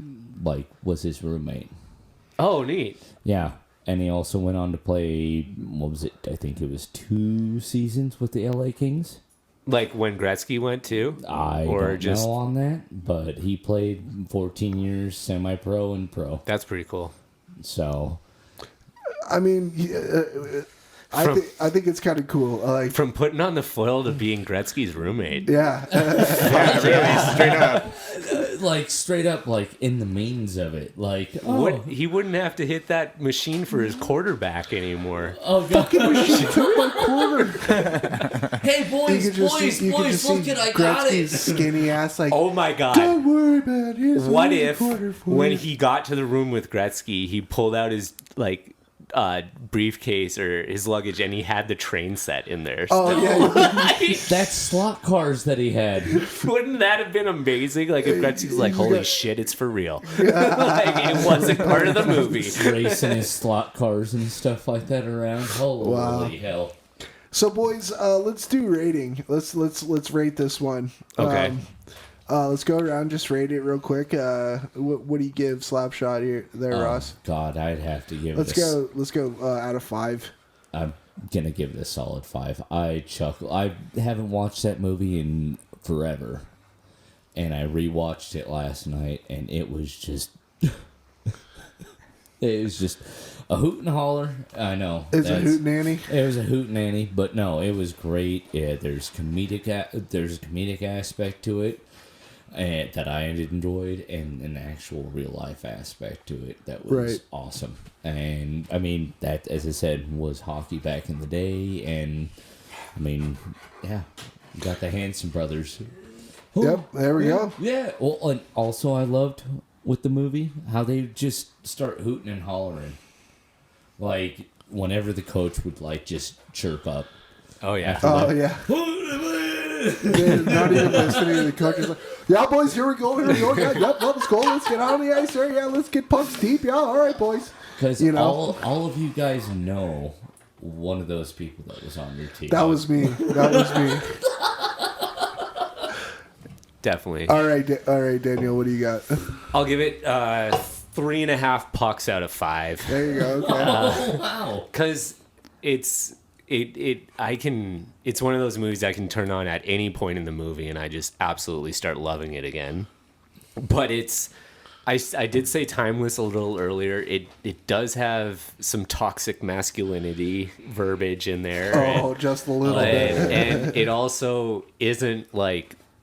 was his roommate? Oh, neat. Yeah. And he also went on to play, what was it? I think it was 2 seasons with the LA Kings. Like when Gretzky went too? I don't know on that, but he played 14 years semi-pro and pro. That's pretty cool. So, I mean, I think it's kind of cool. From putting on the foil to being Gretzky's roommate. Yeah. Yeah, really, straight up. straight up, in the means of it. He wouldn't have to hit that machine for his quarterback anymore. Oh, God. Fucking machine took my quarter. Hey, boys, look it, I got it. Skinny ass, oh my God. Don't worry about it. What if, when he got to the room with Gretzky, he pulled out his, briefcase or his luggage and he had the train set in there. Oh, yeah. That's slot cars that he had. Wouldn't that have been amazing? If Gretzky's like, holy shit, it's for real. It wasn't part of the movie. Racing his slot cars and stuff like that around. Holy hell. So, boys, let's do rating. Let's rate this one. Okay. Let's go around, just rate it real quick. What do you give Slapshot there, Ross? God, I'd have to give Let's go out of 5. I'm gonna give it a solid 5. I chuckle. I haven't watched that movie in forever, and I rewatched it last night, and it was just, a hoot and holler. I know It's a hoot nanny. It was a hoot nanny, but no, it was great. Yeah, there's a comedic aspect to it. And that I enjoyed, and an actual real life aspect to it that was awesome. And I mean, that, as I said, was hockey back in the day. And I mean, yeah, you got the Hanson brothers. Yep, there we go. Yeah. Well, and also I loved with the movie how they just start hooting and hollering, whenever the coach would just chirp up. Oh yeah. Oh yeah. Not even listening to the coach. Is like, yeah, boys, here we go. Yeah, yep, let's go. Let's get on the ice there. Yeah, let's get pucks deep. Yeah, all right, boys. Because all of you guys know one of those people that was on your team. That was me. Definitely. All right, Daniel, what do you got? I'll give it 3.5 pucks out of 5. There you go. Okay. Wow. Because it's one of those movies I can turn on at any point in the movie and I just absolutely start loving it again. But I did say timeless a little earlier. It does have some toxic masculinity verbiage in there. Oh, just a little bit. And it also isn't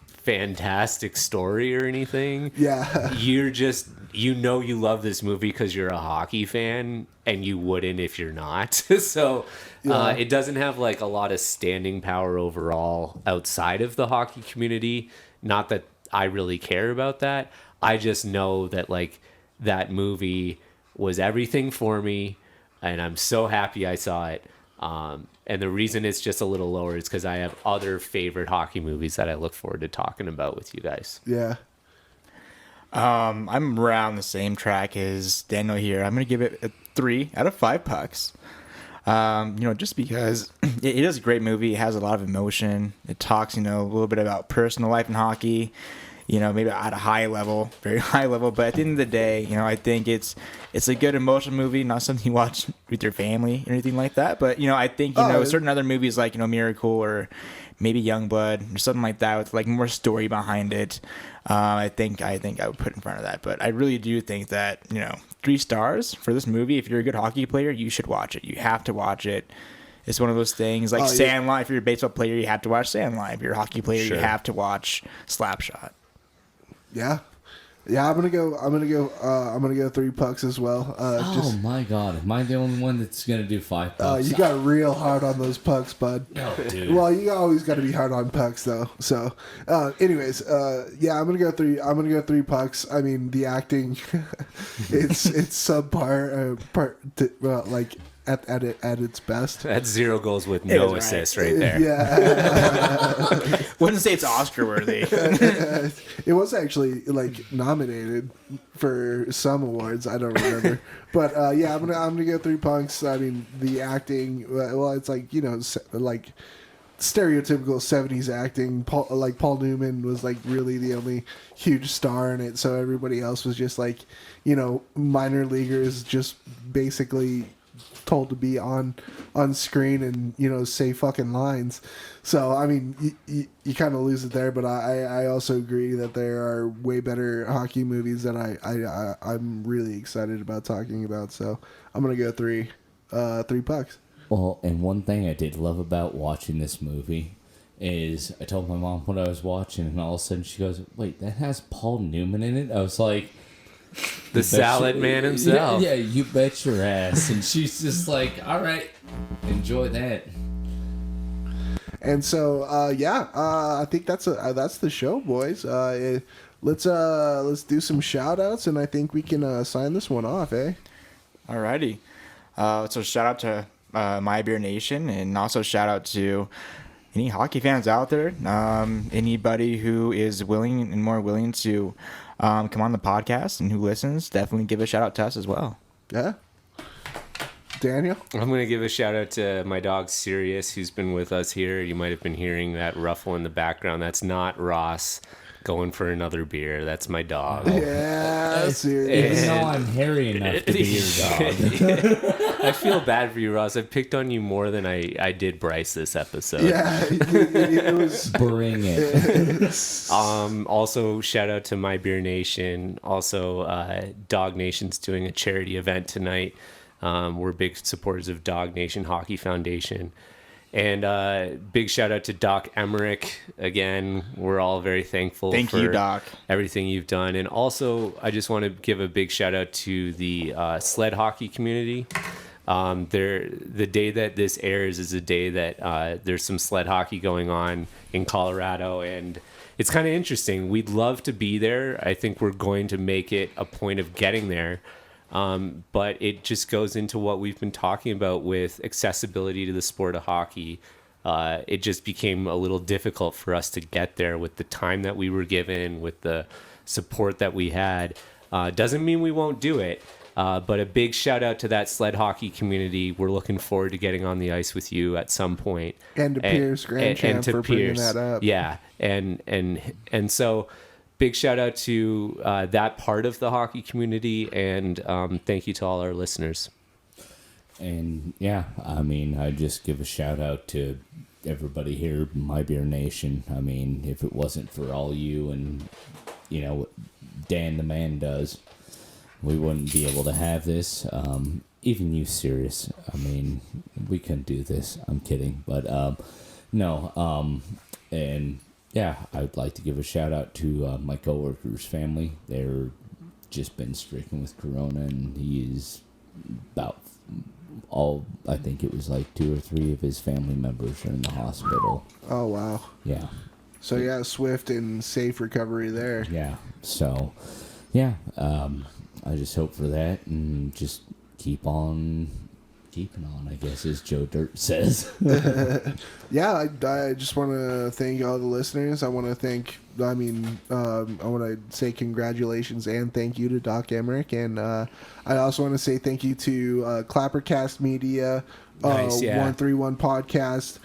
fantastic story or anything. Yeah. You're just, you love this movie because you're a hockey fan and you wouldn't if you're not. So it doesn't have a lot of standing power overall outside of the hockey community. Not that I really care about that. I just know that that movie was everything for me and I'm so happy I saw it. And the reason it's just a little lower is because I have other favorite hockey movies that I look forward to talking about with you guys. Yeah. I'm around the same track as Daniel here. I'm going to give it a 3 out of 5 pucks. Just because it is a great movie. It has a lot of emotion. It talks, a little bit about personal life in hockey. Maybe at a high level, very high level. But at the end of the day, I think it's a good emotional movie, not something you watch with your family or anything like that. But, I think, certain other movies like, Miracle or maybe Youngblood or something like that with more story behind it. I think I would put in front of that. But I really do think that, 3 stars for this movie. If you're a good hockey player, you should watch it. You have to watch it. It's one of those things like Sandline. If you're a baseball player, you have to watch Sandline. If you're a hockey player, you have to watch Slapshot. Yeah. Yeah, I'm gonna go 3 pucks as well. My God, am I the only one that's gonna do 5 pucks? You got real hard on those pucks, bud. No, dude. Well, you always got to be hard on pucks, though. So, anyways, yeah, I'm gonna go 3. I'm gonna go 3 pucks. I mean, the acting, it's subpar, like at its best. That's 0 goals with no assists right there. Yeah, Wouldn't say it's Oscar worthy. it was actually like nominated for some awards. I don't remember, but yeah, I'm gonna go 3 punks. I mean, the acting. Well, it's like like stereotypical 70s acting. Paul Newman was like really the only huge star in it, so everybody else was just like minor leaguers, just basically told to be on screen and say fucking lines. So I mean, you kind of lose it there, but I also agree that there are way better hockey movies that I'm really excited about talking about. So I'm gonna go 3 pucks. Well, and one thing I did love about watching this movie is I told my mom what I was watching, and all of a sudden she goes, "Wait, that has Paul Newman in it?" I was like, The salad man himself. Yeah, you bet your ass. And she's just like, all right, enjoy that. And so, I think that's the show, boys. Let's do some shout outs, and I think we can sign this one off, eh? Alrighty. So shout out to My Beer Nation, and also shout out to any hockey fans out there. Anybody who is willing to come on the podcast and who listens, definitely give a shout out to us as well. Yeah. Daniel? I'm going to give a shout out to my dog Sirius, who's been with us here. You might have been hearing that ruffle in the background. That's not Ross going for another beer. That's my dog. Yeah, Sirius. Even though I'm hairy enough to be your dog. I feel bad for you, Ross. I picked on you more than I did Bryce this episode. Yeah, it was. Bring it. Also, shout out to My Beer Nation. Also, Dog Nation's doing a charity event tonight. We're big supporters of Dog Nation Hockey Foundation. And big shout out to Doc Emrick. Again, we're all very thankful for you, Doc. Everything you've done. And also, I just want to give a big shout out to the sled hockey community. The day that this airs is a day that there's some sled hockey going on in Colorado, and it's kind of interesting. We'd love to be there. I think we're going to make it a point of getting there. But it just goes into what we've been talking about with accessibility to the sport of hockey. It just became a little difficult for us to get there with the time that we were given, with the support that we had. Doesn't mean we won't do it, but a big shout out to that sled hockey community. We're looking forward to getting on the ice with you at some point. And to Pierce Grandchamp for bringing that up. Yeah, and so... Big shout out to that part of the hockey community, and thank you to all our listeners. And yeah, I mean, I just give a shout out to everybody here, My Beer Nation. I mean, if it wasn't for all you and, what Dan the man does, we wouldn't be able to have this. Even you, Sirius. I mean, we couldn't do this. I'm kidding. But no. And... yeah, I would like to give a shout out to my coworker's family. They're just been stricken with corona, and he is about I think it was like 2 or 3 of his family members are in the hospital. Oh, wow. Yeah. So, yeah, swift and safe recovery there. Yeah. So, yeah, I just hope for that and just keep on keeping on, I guess, as Joe Dirt says. Yeah, I just want to thank all the listeners. I want to I want to say congratulations and thank you to Doc Emrick. And I also want to say thank you to Clappercast Media, Nice, yeah. 131 Podcast,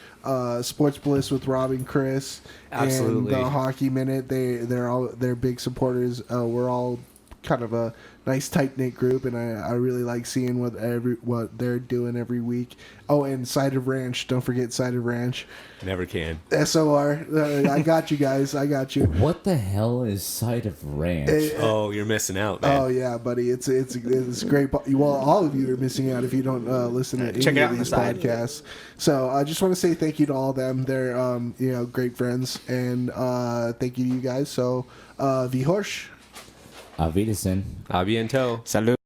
Sports Bliss with Rob and Chris, Absolutely. and the Hockey Minute. They're big supporters. We're all kind of a nice tight-knit group, and I really like seeing what they're doing every week. Oh, and Side of Ranch. Don't forget Side of Ranch. Never can. SOR. I got you guys. I got you. What the hell is Side of Ranch? Oh, you're missing out, man. Oh yeah, buddy. It's great. Well, all of you are missing out if you don't listen to Check any it of out on these the side. podcasts. So I just want to say thank you to all of them. They're great friends, and thank you to you guys. So, Vi Horsch. Auf Wiedersehen. A bientôt. Salud.